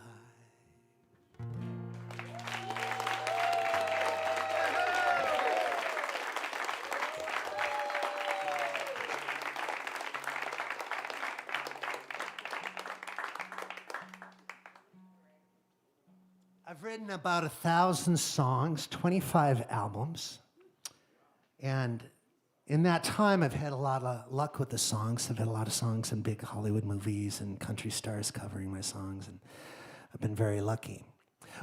Speaker 1: I've written about 1,000 songs, 25 albums, and in that time I've had a lot of luck with the songs. I've had a lot of songs in big Hollywood movies and country stars covering my songs, and I've been very lucky.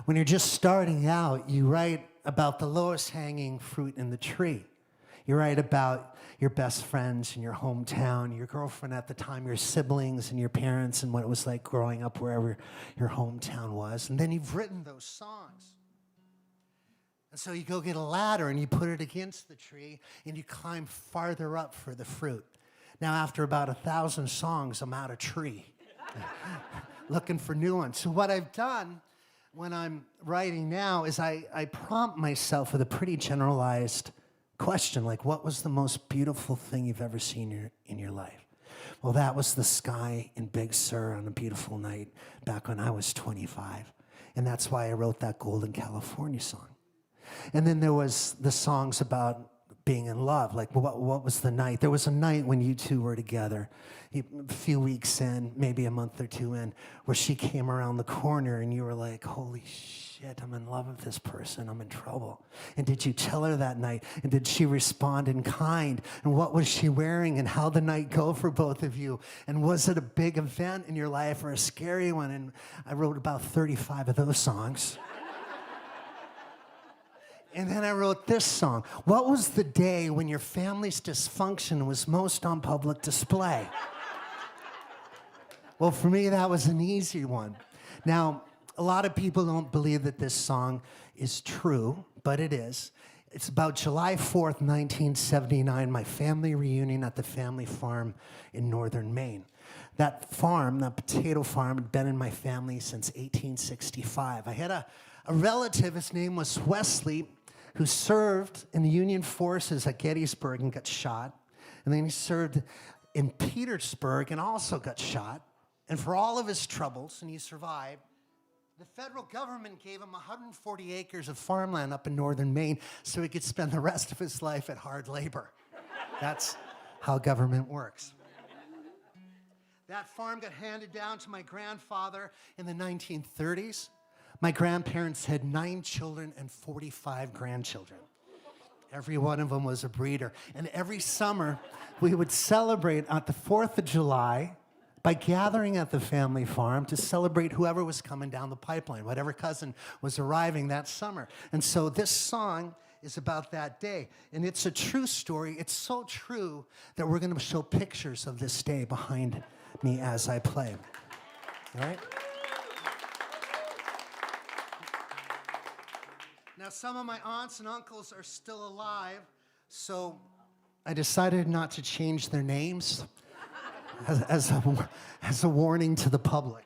Speaker 1: When you're just starting out, you write about the lowest hanging fruit in the tree. You write about your best friends in your hometown, your girlfriend at the time, your siblings and your parents, and what it was like growing up wherever your hometown was. And then you've written those songs. And so you go get a ladder and you put it against the tree and you climb farther up for the fruit. Now, after about 1,000 songs, I'm out of tree, looking for new ones. So what I've done when I'm writing now is I prompt myself with a pretty generalized question, like, what was the most beautiful thing you've ever seen in your life? Well, that was the sky in Big Sur on a beautiful night back when I was 25. And that's why I wrote that Golden California song. And then there was the songs about being in love, like what was the night? There was a night when you two were together, a few weeks in, maybe a month or two in, where she came around the corner and you were like, holy shit, I'm in love with this person, I'm in trouble. And did you tell her that night? And did she respond in kind? And what was she wearing? And how'd the night go for both of you? And was it a big event in your life or a scary one? And I wrote about 35 of those songs. And then I wrote this song. What was the day when your family's dysfunction was most on public display? Well, for me, that was an easy one. Now, a lot of people don't believe that this song is true, but it is. It's about July 4th, 1979, my family reunion at the family farm in northern Maine. That farm, that potato farm, had been in my family since 1865. I had a relative, his name was Wesley, who served in the Union forces at Gettysburg and got shot. And then he served in Petersburg and also got shot. And for all of his troubles, and he survived, the federal government gave him 140 acres of farmland up in northern Maine so he could spend the rest of his life at hard labor. That's how government works. That farm got handed down to my grandfather in the 1930s. My grandparents had 9 children and 45 grandchildren. Every one of them was a breeder. And every summer, we would celebrate on the 4th of July by gathering at the family farm to celebrate whoever was coming down the pipeline, whatever cousin was arriving that summer. And so this song is about that day. And it's a true story. It's so true that we're going to show pictures of this day behind me as I play. All right? Now, some of my aunts and uncles are still alive, so I decided not to change their names as a warning to the public.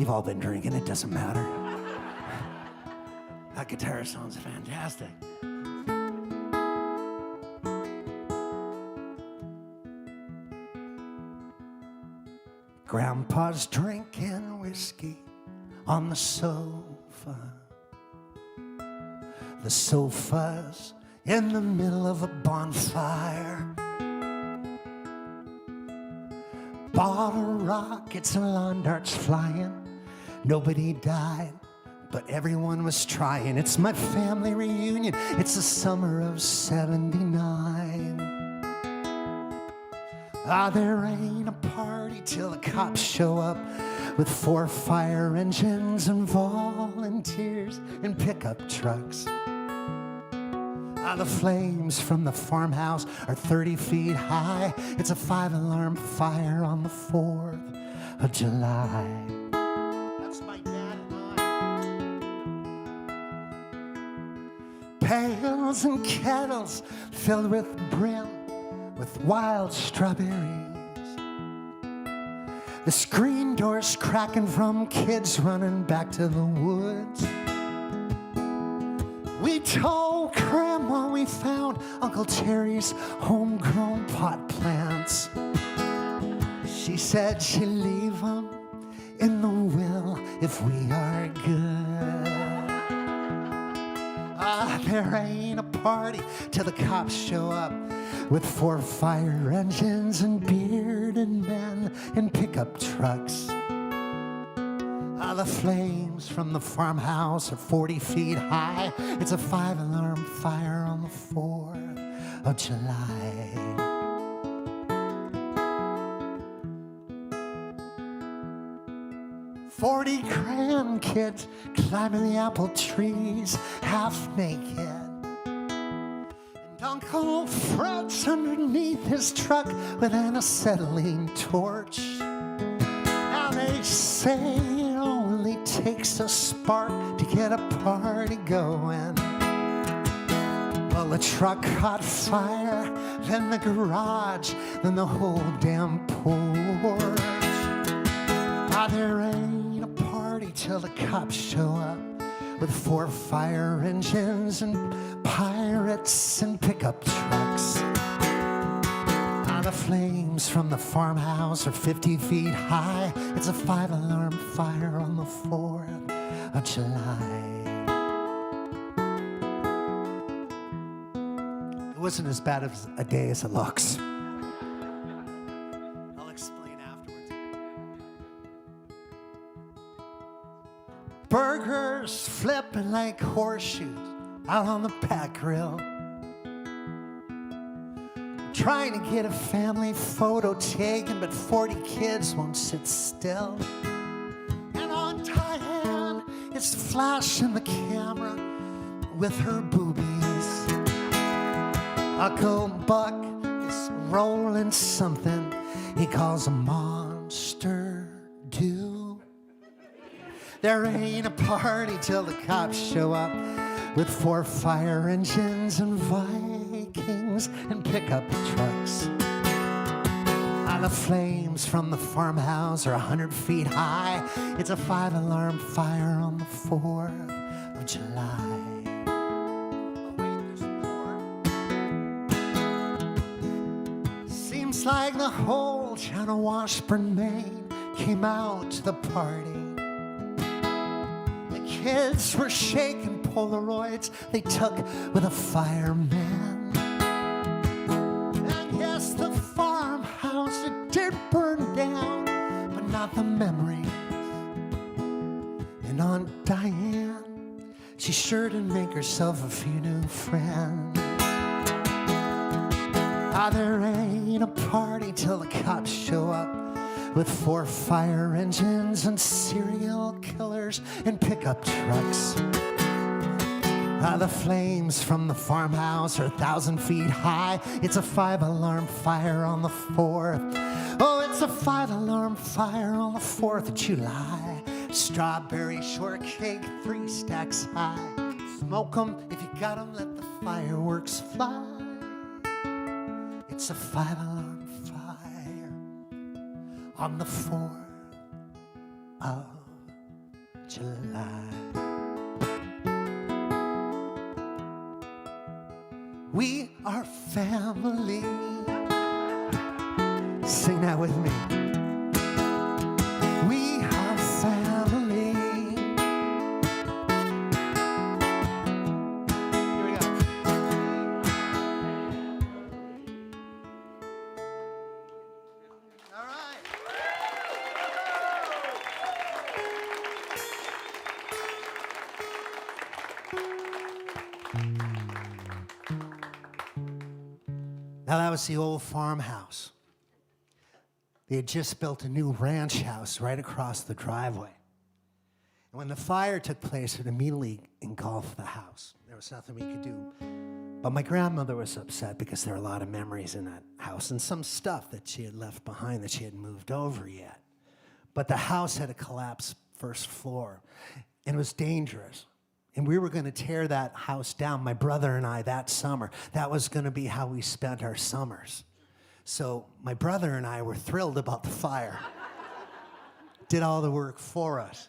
Speaker 1: You've all been drinking, it doesn't matter. That guitar sounds fantastic. Grandpa's drinking whiskey on the sofa. The sofa's in the middle of a bonfire. Bottle rockets and lawn darts flying. Nobody died, but everyone was trying. It's my family reunion. It's the summer of '79. There ain't a party till the cops show up with 4 fire engines and volunteers in pickup trucks. The flames from the farmhouse are 30 feet high. It's a 5-alarm fire on the 4th of July. That's my dad and I. Pails and kettles filled with brim with wild strawberries. The screen doors cracking from kids running back to the woods. We told Grandma we found Uncle Terry's homegrown pot plants. She said she'd leave them in the will if we are good. There ain't a party till the cops show up with 4 fire engines and bearded men in pickup trucks. The flames from the farmhouse are 40 feet high. It's a 5-alarm fire on the 4th of July. "40 grandkids climbing the apple trees, half naked. And Uncle Fred's underneath his truck with an acetylene torch. Now they say it only takes a spark to get a party going. Well, the truck caught fire, then the garage, then the whole damn porch. There ain't a party till the cops show up with 4 fire engines and pirates and pickup trucks. The flames from the farmhouse are 50 feet high. It's a 5-alarm fire on the 4th of July. It wasn't as bad as a day as it looks. I'll explain afterwards. Burgers flipping like horseshoes out on the back grill. Trying to get a family photo taken, but 40 kids won't sit still. And on Diane is flashing the camera with her boobies. Uncle Buck is rolling something he calls a monster dew. There ain't a party till the cops show up with 4 fire engines and Vikings and pickup trucks. The flames from the farmhouse are 100 feet high. It's a 5-alarm fire on the 4th of July. Oh, wait, there's more. Seems like the whole town of Washburn, Maine came out to the party. The kids were shaking Polaroids they took with a fireman. And yes, the farmhouse, it did burn down, but not the memories. And Aunt Diane, she sure did make herself a few new friends. There ain't a party till the cops show up with 4 fire engines and serial killers in pickup trucks. The flames from the farmhouse are 1,000 feet high. It's a 5-alarm fire on the 4th. Oh, it's a 5-alarm fire on the 4th of July. Strawberry shortcake, 3 stacks high. Smoke 'em if you got 'em, let the fireworks fly. It's a 5-alarm fire on the 4th of July. We are family. Sing that with me. We are family. Here we go. All right. Now that was the old farmhouse. They had just built a new ranch house right across the driveway. And when the fire took place, it immediately engulfed the house. There was nothing we could do. But my grandmother was upset because there were a lot of memories in that house and some stuff that she had left behind that she hadn't moved over yet. But the house had a collapsed first floor, and it was dangerous. And we were going to tear that house down, my brother and I, that summer. That was going to be how we spent our summers. So my brother and I were thrilled about the fire. Did all the work for us.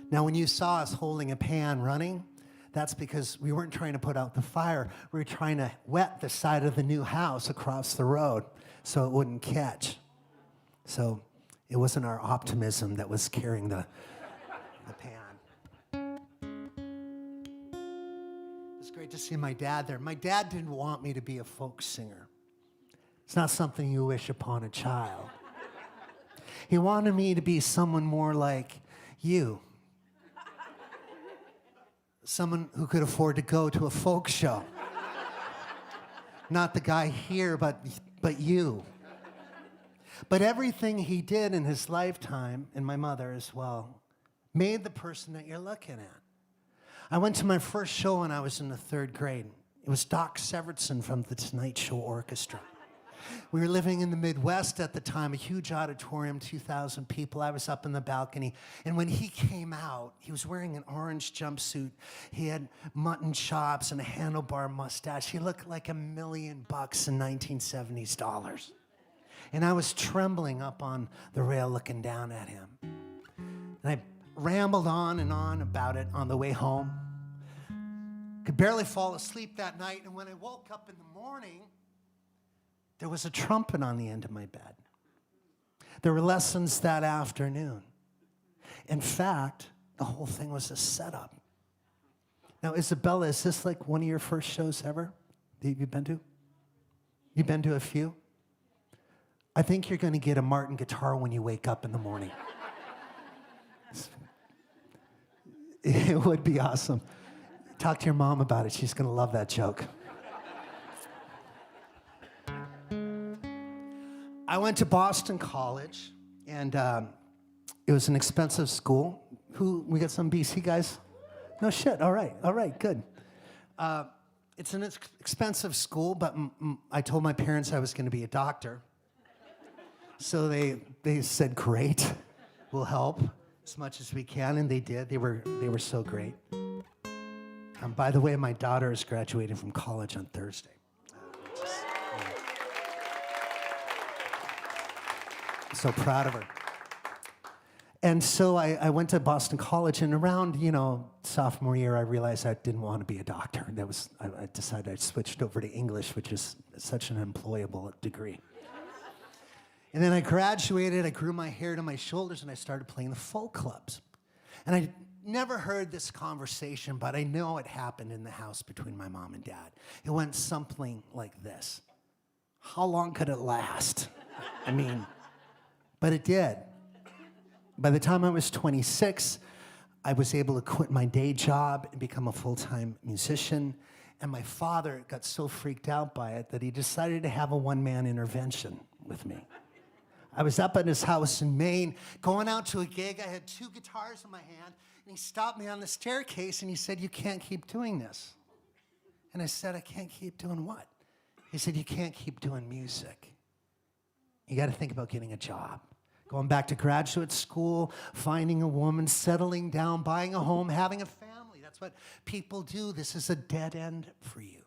Speaker 1: Now, when you saw us holding a pan running, that's because we weren't trying to put out the fire. We were trying to wet the side of the new house across the road so it wouldn't catch. So it wasn't our optimism that was carrying the pan. It's great to see my dad there. My dad didn't want me to be a folk singer. It's not something you wish upon a child. He wanted me to be someone more like you. Someone who could afford to go to a folk show. Not the guy here, but you. But everything he did in his lifetime, and my mother as well, made the person that you're looking at. I went to my first show when I was in the 3rd grade. It was Doc Severinsen from the Tonight Show Orchestra. We were living in the Midwest at the time, a huge auditorium, 2,000 people. I was up in the balcony. And when he came out, he was wearing an orange jumpsuit. He had mutton chops and a handlebar mustache. He looked like $1 million in 1970s dollars. And I was trembling up on the rail looking down at him. And I rambled on and on about it on the way home. Could barely fall asleep that night. And when I woke up in the morning, there was a trumpet on the end of my bed. There were lessons that afternoon. In fact, the whole thing was a setup. Now, Isabella, is this like one of your first shows ever that you've been to? You've been to a few? I think you're going to get a Martin guitar when you wake up in the morning. It would be awesome. Talk to your mom about it. She's going to love that joke. I went to Boston College, and it was an expensive school. We got some BC guys? No shit. All right, good. It's an expensive school, but I told my parents I was going to be a doctor. So they said, great, we'll help as much as we can, and they did. They were so great. By the way, my daughter is graduating from college on Thursday. I'm so proud of her. And so I went to Boston College, and around, sophomore year, I realized I didn't want to be a doctor. I decided I switched over to English, which is such an employable degree. And then I graduated, I grew my hair to my shoulders, and I started playing the folk clubs. And I never heard this conversation, but I know it happened in the house between my mom and dad. It went something like this. How long could it last? But it did. By the time I was 26, I was able to quit my day job and become a full-time musician. And my father got so freaked out by it that he decided to have a one-man intervention with me. I was up at his house in Maine, going out to a gig. I had 2 guitars in my hand, and he stopped me on the staircase, and he said, "You can't keep doing this." And I said, "I can't keep doing what?" He said, "You can't keep doing music. You got to think about getting a job. Going back to graduate school, finding a woman, settling down, buying a home, having a family. That's what people do. This is a dead end for you."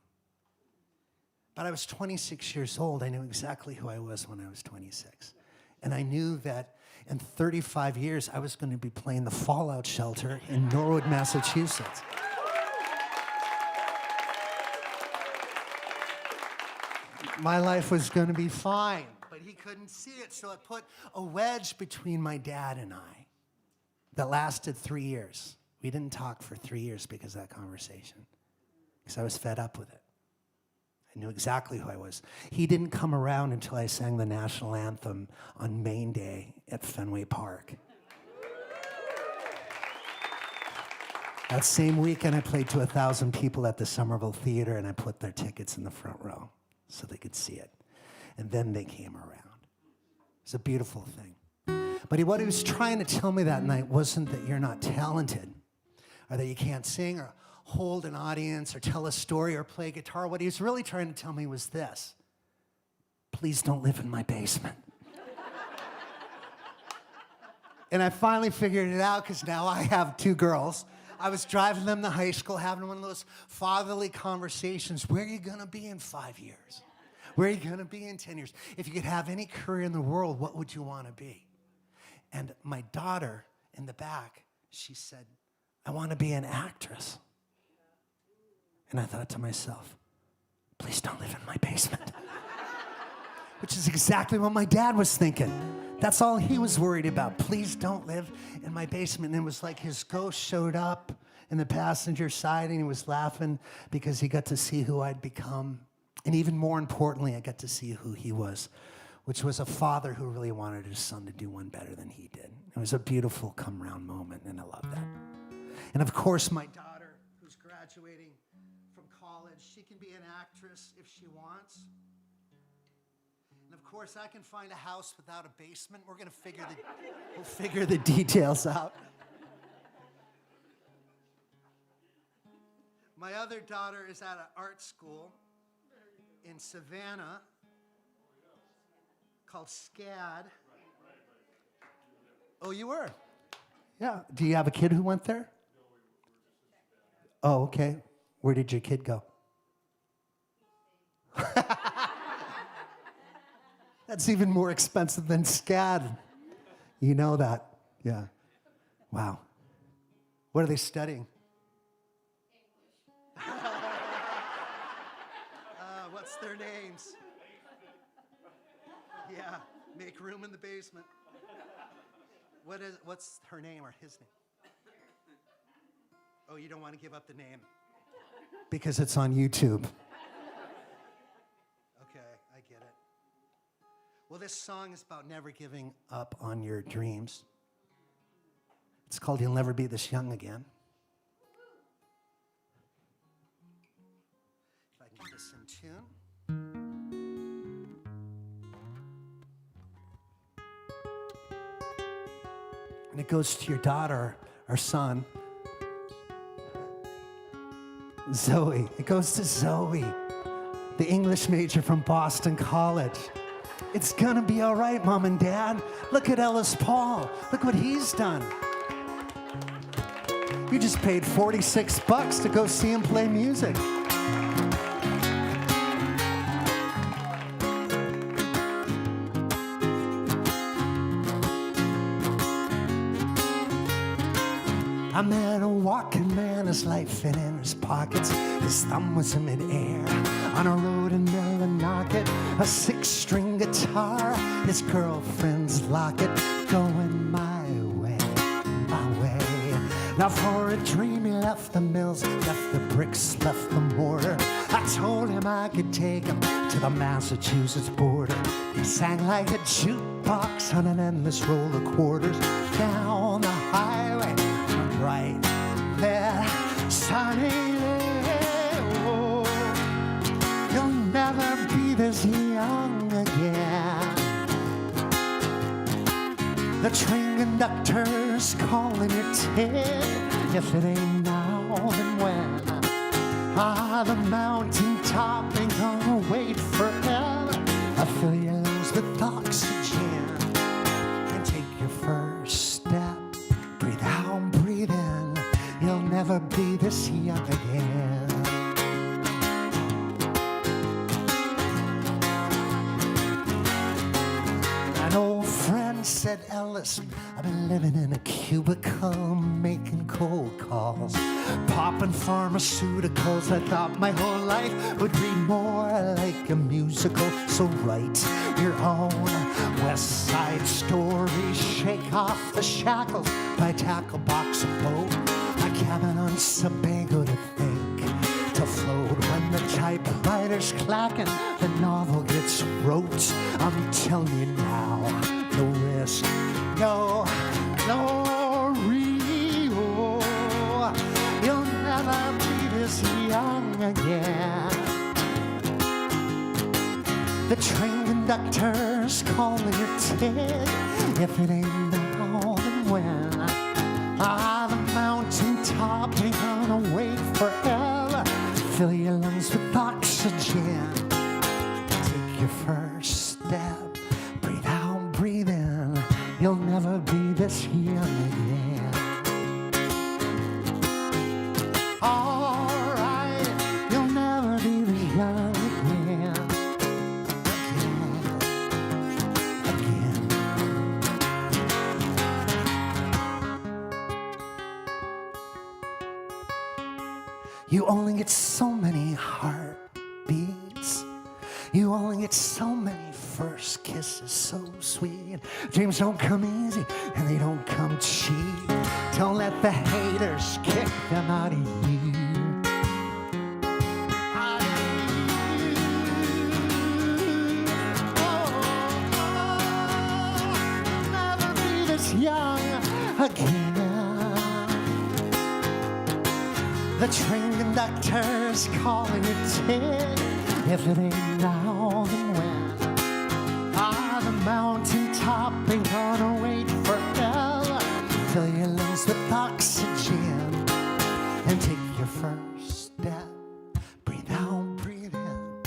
Speaker 1: But I was 26 years old. I knew exactly who I was when I was 26. And I knew that In 35 years, I was going to be playing the Fallout Shelter in Norwood, Massachusetts. My life was going to be fine, but he couldn't see it, so it put a wedge between my dad and I that lasted 3 years. We didn't talk for 3 years because of that conversation, because I was fed up with it. I knew exactly who I was. He didn't come around until I sang the national anthem on Main Day at Fenway Park. That same weekend, I played to 1,000 people at the Somerville Theater, and I put their tickets in the front row so they could see it. And then they came around. It's a beautiful thing. But what he was trying to tell me that night wasn't that you're not talented, or that you can't sing, or hold an audience, or tell a story, or play guitar. What he was really trying to tell me was this: please don't live in my basement. And I finally figured it out, because now I have 2 girls. I was driving them to high school, having one of those fatherly conversations. Where are you going to be in 5 years? Where are you going to be in 10 years? If you could have any career in the world, what would you want to be? And my daughter in the back, she said, I want to be an actress. And I thought to myself, please don't live in my basement. Which is exactly what my dad was thinking. That's all he was worried about. Please don't live in my basement. And it was like his ghost showed up in the passenger side, and he was laughing because he got to see who I'd become. And even more importantly, I got to see who he was, which was a father who really wanted his son to do one better than he did. It was a beautiful come-round moment, and I love that. And of course, my daughter, who's graduating from college, she can be an actress if she wants. And of course, I can find a house without a basement. We're gonna we'll figure the details out. My other daughter is at an art school in Savannah called SCAD. Oh, you were? Yeah. Do you have a kid who went there? Oh, okay. Where did your kid go? That's even more expensive than SCAD. You know that. Yeah. Wow. What are they studying? What's their names? Yeah, make room in the basement. What's her name or his name? Oh, you don't want to give up the name? Because it's on YouTube. Okay, I get it. Well, this song is about never giving up on your dreams. It's called You'll Never Be This Young Again. If I can get this in tune. And it goes to your daughter, or son, Zoe. It goes to Zoe, the English major from Boston College. It's gonna be all right, Mom and Dad. Look at Ellis Paul. Look what he's done. You just paid $46 to go see him play music. I met a walking man, his life fit in his pockets. His thumb was in midair on a road in Millinocket. A 6-string guitar, his girlfriend's locket. Going my way, my way. Now for a dream he left the mills, left the bricks, left the mortar. I told him I could take him to the Massachusetts border. He sang like a jukebox on an endless roll of quarters. Down the highway, right there, sunny day. Oh, you'll never be this young again. The train conductor's calling your ticket. If it ain't now, then when? Ah, the mountain top ain't gonna wait forever. I fill your lungs with oxygen and take your first step. Breathe out, breathe in. You'll never be this young again. An old friend said said, Ellis, I've been living in a cubicle, making cold calls, popping pharmaceuticals. I thought my whole life would be more like a musical. So write your own West Side Story. Shake off the shackles by a tackle box of boat. A cabin on Sebago to think, to float. When the typewriter's clacking, the novel gets wrote. I'm telling you now, no risk, no glory. Oh, you'll never be this young again. The train conductor's calling your ticket. If it ain't now, then when? The mountain top ain't gonna wait forever. Fill your lungs with oxygen. Take your first step. Breathe out, breathe in. You'll never be this young again. All right, you'll never be this young again. Again. You only get so many heartbeats. You only get so many first kisses, so sweet. Dreams don't come easy and they don't come cheap. Don't let the haters kick them out of you. Never be this young again. The train conductor's calling your ticket. If it ain't now, then when? The mountain top ain't gonna wait forever. Fill your lungs with oxygen and take your first step. Breathe out, breathe in.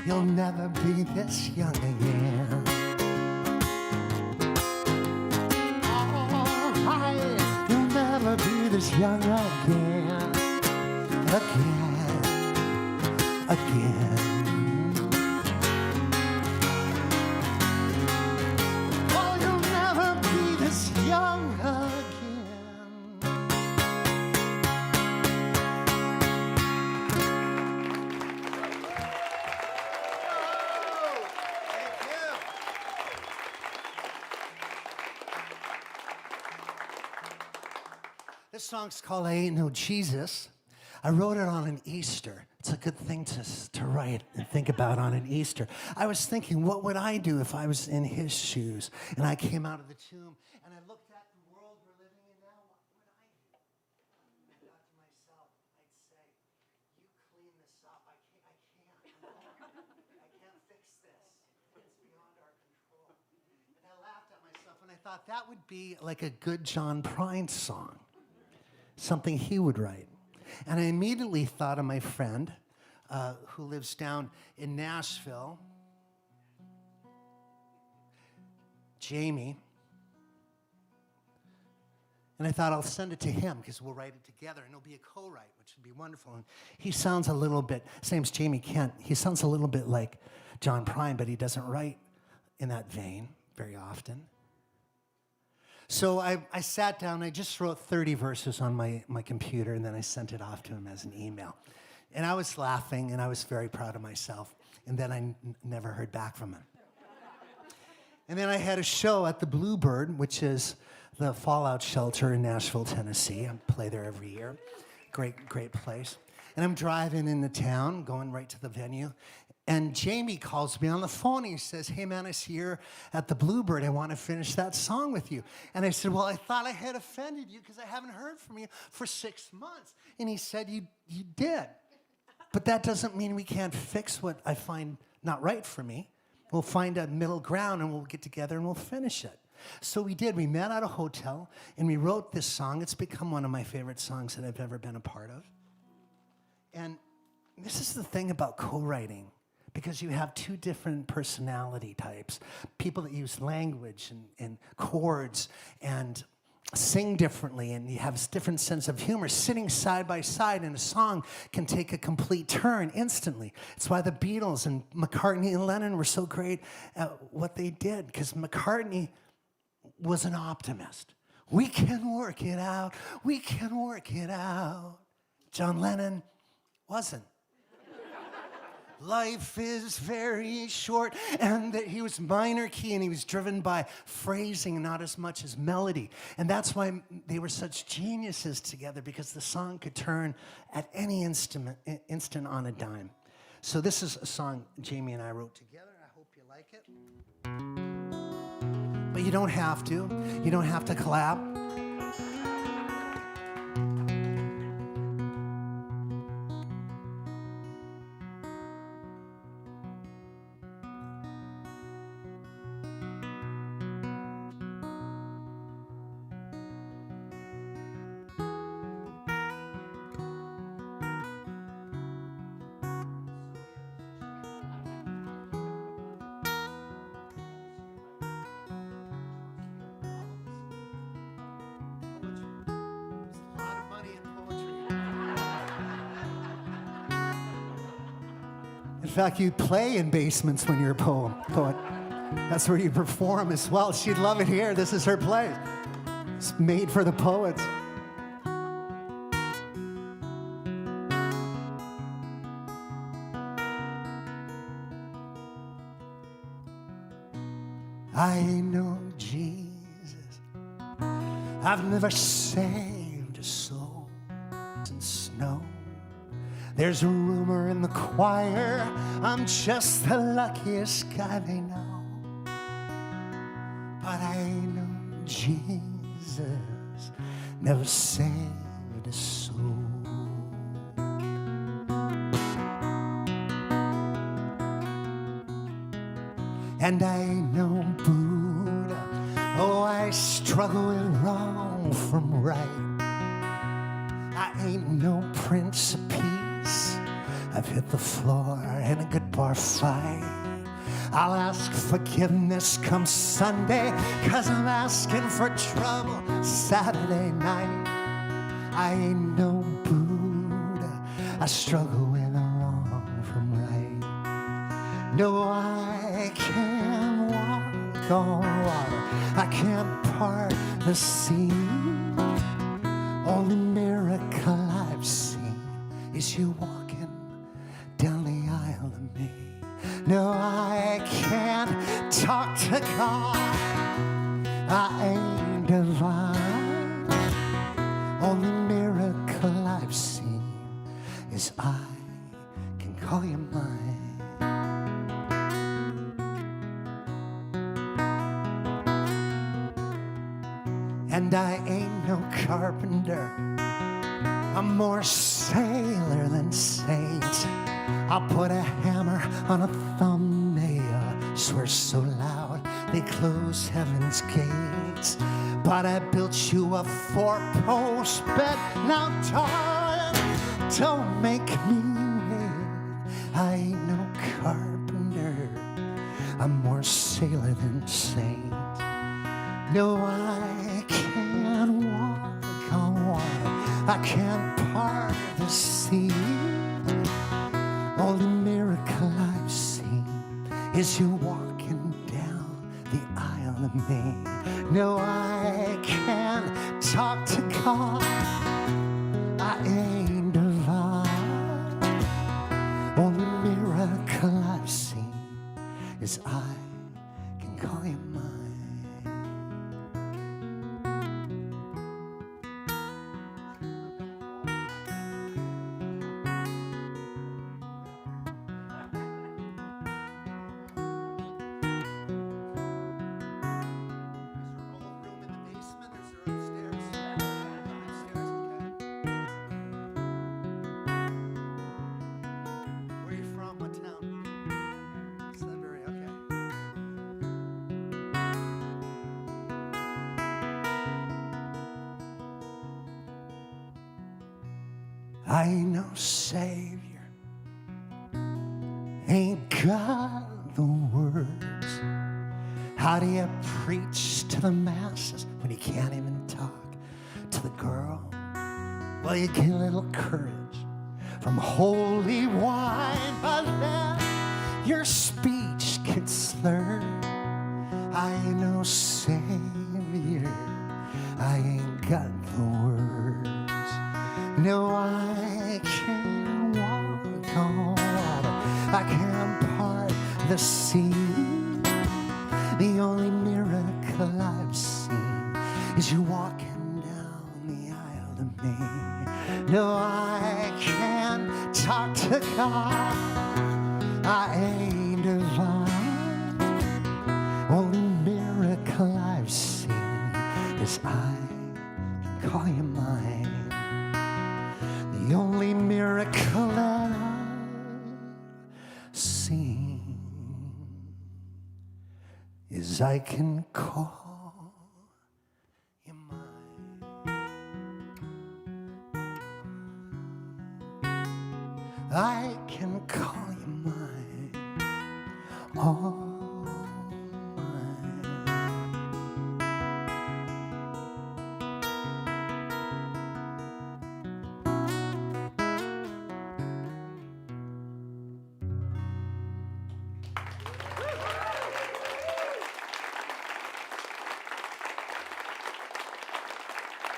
Speaker 1: You'll never be this young again. All right, you'll never be this young again. Again. Oh, you'll never be this young again. Thank you. This song's called I Ain't No Jesus. I wrote it on an Easter. It's a good thing to write and think about on an Easter. I was thinking, what would I do if I was in his shoes and I came out of the tomb and I looked at the world we're living in now? What would I do? I thought to myself, I'd say, you clean this up. I can't fix this. It's beyond our control. And I laughed at myself and I thought that would be like a good John Prine song, something he would write. And I immediately thought of my friend who lives down in Nashville, Jamie. And I thought I'll send it to him because we'll write it together and it'll be a co-write, which would be wonderful. And he sounds a little bit, his name's Jamie Kent, he sounds a little bit like John Prine, but he doesn't write in that vein very often. So I sat down, I just wrote 30 verses on my computer, and then I sent it off to him as an email. And I was laughing, and I was very proud of myself. And then I never heard back from him. And then I had a show at the Bluebird, which is the fallout shelter in Nashville, Tennessee. I play there every year. Great place. And I'm driving into town, going right to the venue. And Jamie calls me on the phone. He says, hey, man, I see you're at the Bluebird. I want to finish that song with you. And I said, well, I thought I had offended you because I haven't heard from you for 6 months. And he said, you did. But that doesn't mean we can't fix what I find not right for me. We'll find a middle ground, and we'll get together, and we'll finish it. So we did. We met at a hotel, and we wrote this song. It's become one of my favorite songs that I've ever been a part of. And this is the thing about co-writing. Because you have two different personality types. People that use language and chords and sing differently, and you have a different sense of humor. Sitting side by side in a song can take a complete turn instantly. It's why the Beatles and McCartney and Lennon were so great at what they did, because McCartney was an optimist. We can work it out. We can work it out. John Lennon wasn't. Life is very short, and that he was minor key, and he was driven by phrasing, not as much as melody. And that's why they were such geniuses together, because the song could turn at any instant on a dime. So this is a song Jamie and I wrote together. I hope you like it. But you don't have to. You don't have to clap. In fact, you play in basements when you're a poet. That's where you perform as well. She'd love it here. This is her place. It's made for the poets. I know Jesus. I've never saved a soul in snow. There's a rumor in the choir I'm just the luckiest guy they know. But I know Jesus never saved a soul. And I know Buddha, oh, I struggle with wrong from right. I ain't no Prince of Peace. I've hit the floor in a good bar fight. I'll ask forgiveness come Sunday, 'cause I'm asking for trouble Saturday night. I ain't no Buddha. I struggle with wrong from right. No, I can't walk on water. I can't part the sea. Only miracle I've seen is you walking down the aisle of me. No, I can't talk to God. I ain't divine. Only miracle I've seen is I can call you mine. And I ain't no carpenter. I'm more sailor than saint. I'll put a hammer on a thumbnail, swear so loud they close heaven's gates. But I built you a four-post bed. Now, darling, don't make me wait. I ain't no carpenter. I'm more sailor than saint. No, I can't walk on water. I can't part the sea. Only miracle I've seen is you walking down the aisle of me. No, I can't talk to God. I ain't divine. Only miracle I've seen is I can call you mine. I ain't no savior, ain't got the words. How do you preach to the masses when you can't even talk to the girl? Well, you get a little courage from holy wine, but then your speech gets slurred. I ain't no savior, No, I can't walk on water. I can't part the sea. The only miracle I've seen is you walking down the aisle to me. No, I can't talk to God. I ain't divine. Only miracle I've seen is I can call you mine. The only miracle that I've seen is I can call you mine. I can call you mine. All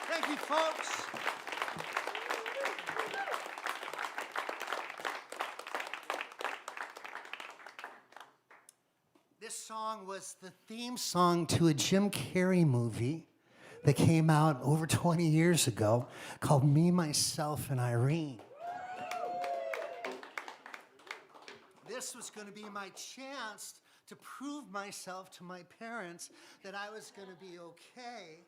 Speaker 1: thank you, folks. This song was the theme song to a Jim Carrey movie that came out over 20 years ago called Me, Myself, and Irene. This was going to be my chance to prove myself to my parents that I was going to be okay.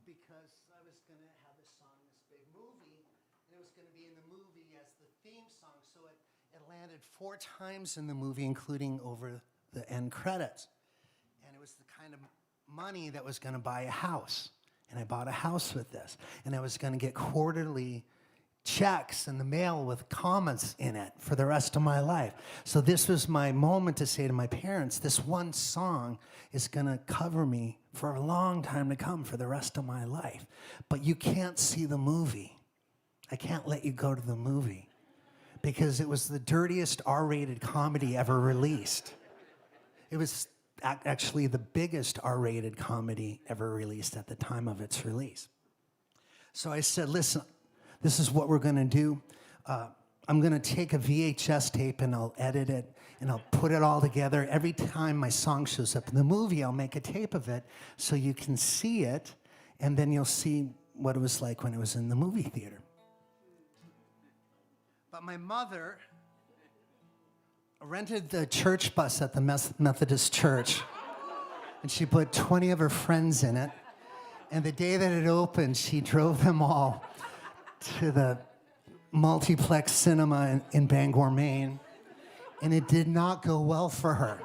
Speaker 1: Because I was going to have this song in this big movie, and it was going to be in the movie as the theme song. So it landed 4 times in the movie, including over the end credits. And it was the kind of money that was going to buy a house. And I bought a house with this. And I was going to get quarterly checks in the mail with comments in it for the rest of my life. So this was my moment to say to my parents, this one song is going to cover me for a long time to come, for the rest of my life. But you can't see the movie. I can't let you go to the movie because it was the dirtiest R-rated comedy ever released. It was actually the biggest R-rated comedy ever released at the time of its release. So I said, listen, this is what we're going to do. I'm going to take a VHS tape and I'll edit it and I'll put it all together. Every time my song shows up in the movie, I'll make a tape of it so you can see it, and then you'll see what it was like when it was in the movie theater. But my mother rented the church bus at the Methodist church, and she put 20 of her friends in it. And the day that it opened, she drove them all to the multiplex cinema in Bangor, Maine, and it did not go well for her.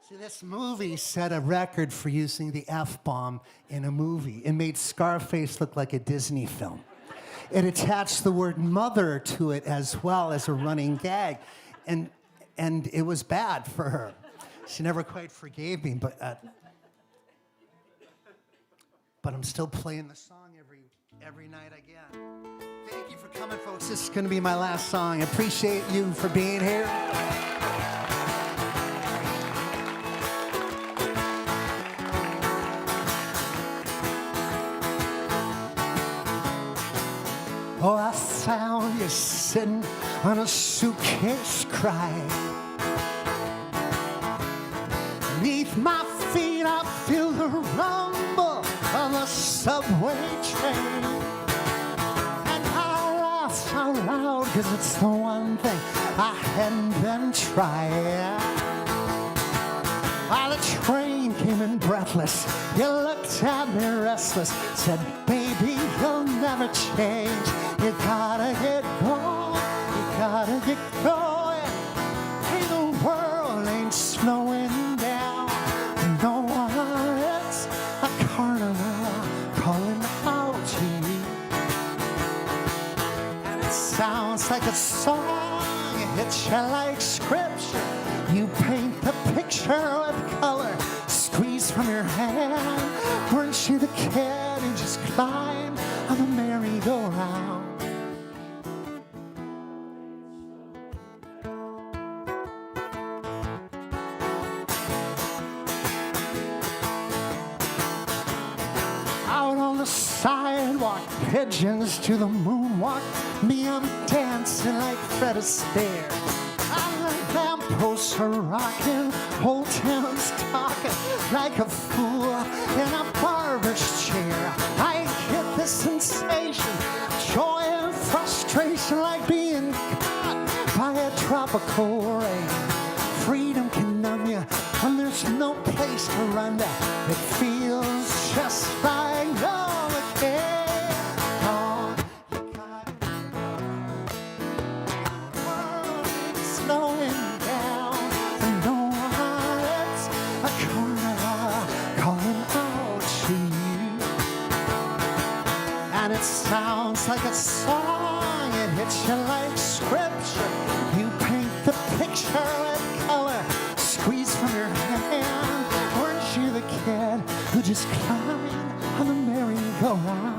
Speaker 1: See, this movie set a record for using the F-bomb in a movie. It made Scarface look like a Disney film. It attached the word mother to it as well as a running gag, and it was bad for her. She never quite forgave me, but I'm still playing the song every night again. Thank you for coming, folks. This is going to be my last song. I appreciate you for being here. Oh, I found you sitting on a suitcase crying. Beneath my feet, I feel the rumble of a subway train. And I laugh out loud, 'cause it's the one thing I hadn't been trying. While the train came in breathless, you looked at me restless, said, baby, you'll never change. You gotta get going, you gotta get going. Hey, the world ain't slowing down. No, it's a carnival calling out to you. And it sounds like a song, it hits you like scripture. You paint the picture with color, squeeze from your hand. Weren't you the kid who just climbed on the merry-go-round? I Out on the sidewalk, pigeons to the moonwalk. Me, I'm dancing like Fred Astaire. Lampposts are rocking, whole town's talking like a fool in a barber's chair. I get the sensation, joy and frustration, like being caught by a tropical rain. Freedom can numb you when there's no place to run to. It feels just like Novocaine. Slowing down, and no one else, a carnival calling out to you. And it sounds like a song, it hits you like scripture. You paint the picture with color, squeeze from your hand. Weren't you the kid who just climbed on the merry-go-round?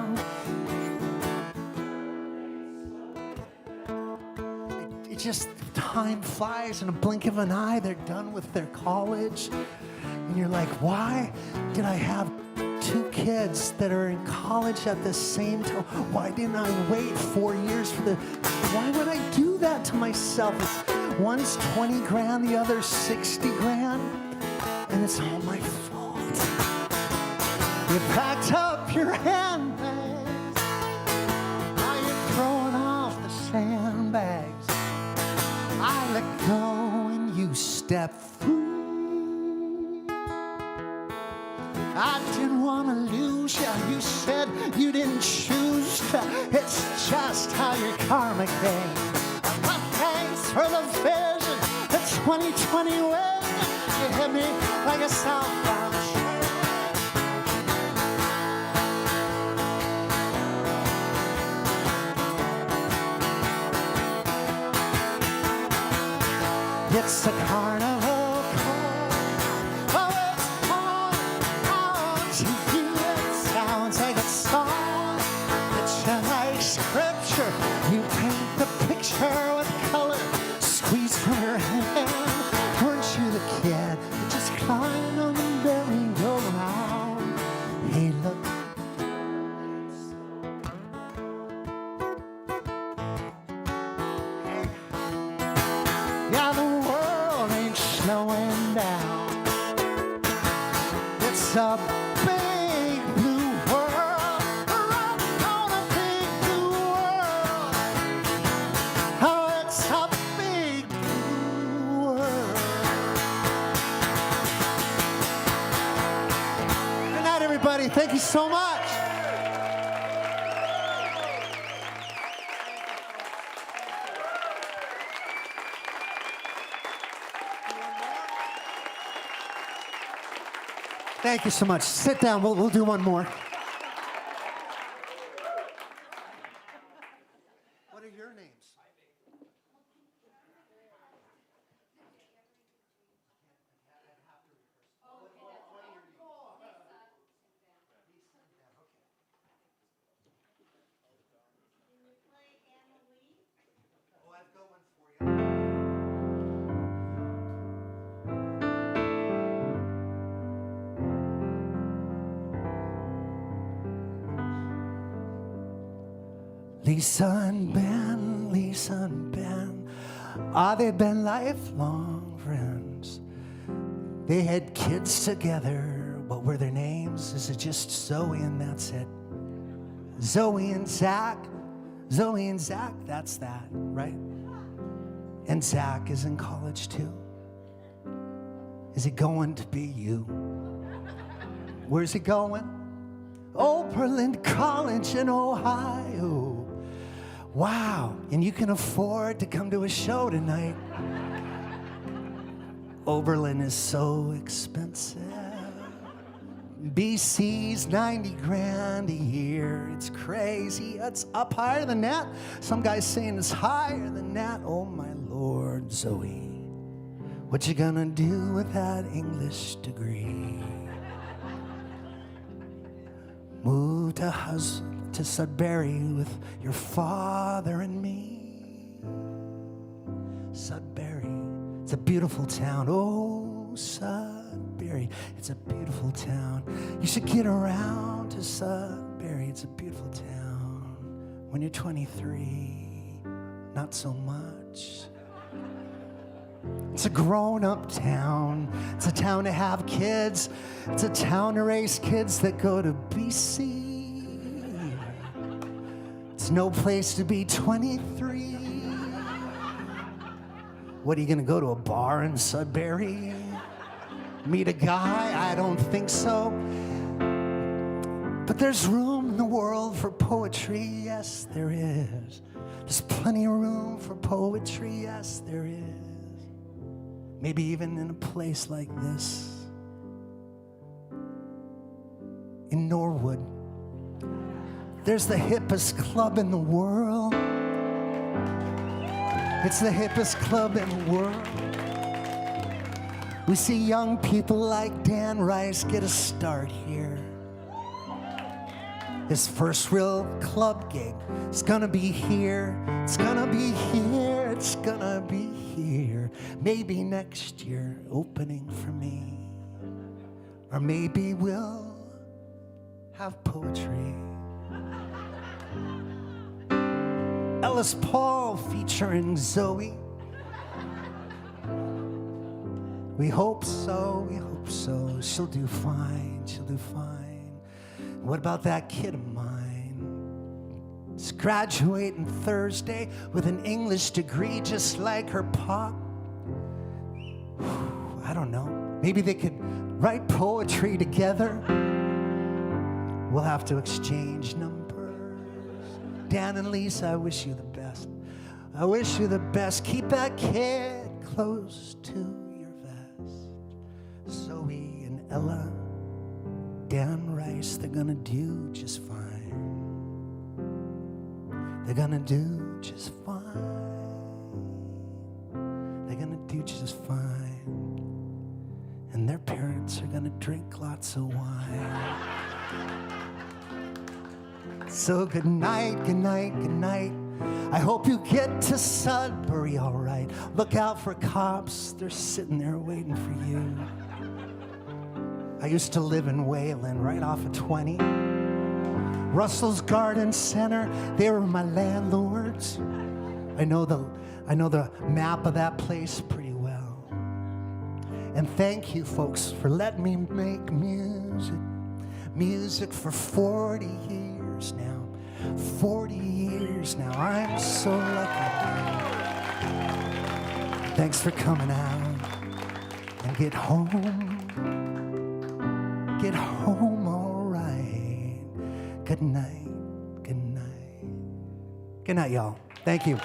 Speaker 1: Just time flies in a blink of an eye. They're done with their college, and you're like, why did I have 2 kids that are in college at the same time? Why didn't I wait 4 years for the... Why would I do that to myself? One's 20 grand, the other's 60 grand, and it's all my fault. You packed up your handbags, now you're throwing off the sandbags. I let go and you step free. I didn't want to lose you. You said you didn't choose to. It's just how your karma came. But thanks for the vision, the 2020 wind. You hit me like a southbound train. It's a carnival call. Oh, it's calling out to you. It sounds like a song. It's like scripture. You paint the picture with color, squeeze from your hand. Weren't you the kid who just climbed on the merry-go-round? Hey, look. Yeah, the world ain't slowing down. It's a big blue world. We're on a big blue world. Oh, it's a big blue world. Good night, everybody. Thank you so much. Thank you so much. Sit down. We'll do one more. What are your names? Oh, I've got one for you. Lisa and Ben, they've been lifelong friends. They had kids together. What were their names? Is it just Zoe and that's it? Zoe and Zach. Zoe and Zach, that's that, right? And Zach is in college too. Is he going to be you? Where's he going? Oberlin College in Ohio. Wow, and you can afford to come to a show tonight. Oberlin is so expensive. BC's 90 grand a year. It's crazy. It's up higher than that. Some guy's saying it's higher than that. Oh my Lord, Zoe, what you gonna do with that English degree? Move to Sudbury with your father and me. Sudbury, it's a beautiful town. Oh, Sudbury. Sudbury. It's a beautiful town. You should get around to Sudbury. It's a beautiful town. When you're 23, not so much. It's a grown-up town. It's a town to have kids. It's a town to raise kids that go to BC. It's no place to be 23. What, are you gonna go to a bar in Sudbury? Meet a guy? I don't think so. But there's room in the world for poetry, yes there is. There's plenty of room for poetry, yes there is. Maybe even in a place like this, in Norwood. There's the hippest club in the world. It's the hippest club in the world. We see young people like Dan Rice get a start here. His first real club gig is gonna be here. It's gonna be here. It's gonna be here. Maybe next year, opening for me. Or maybe we'll have poetry. Ellis Paul featuring Zoe. We hope so, we hope so. She'll do fine, she'll do fine. What about that kid of mine? She's graduating Thursday with an English degree just like her pop. I don't know. Maybe they could write poetry together. We'll have to exchange numbers. Dan and Lisa, I wish you the best. I wish you the best. Keep that kid close to your vest. Zoe and Ella, Dan Rice, they're gonna do just fine. They're gonna do just fine. They're gonna do just fine. And their parents are gonna drink lots of wine. So good night, good night, good night. I hope you get to Sudbury all right. Look out for cops, they're sitting there waiting for you. I used to live in Wayland, right off of 20. Russell's Garden Center, they were my landlords. I know the map of that place pretty well. And thank you folks for letting me make music for 40 years now. 40 years now, I'm so lucky. Thanks for coming out and get home all right. Good night, good night. Good night, y'all. Thank you.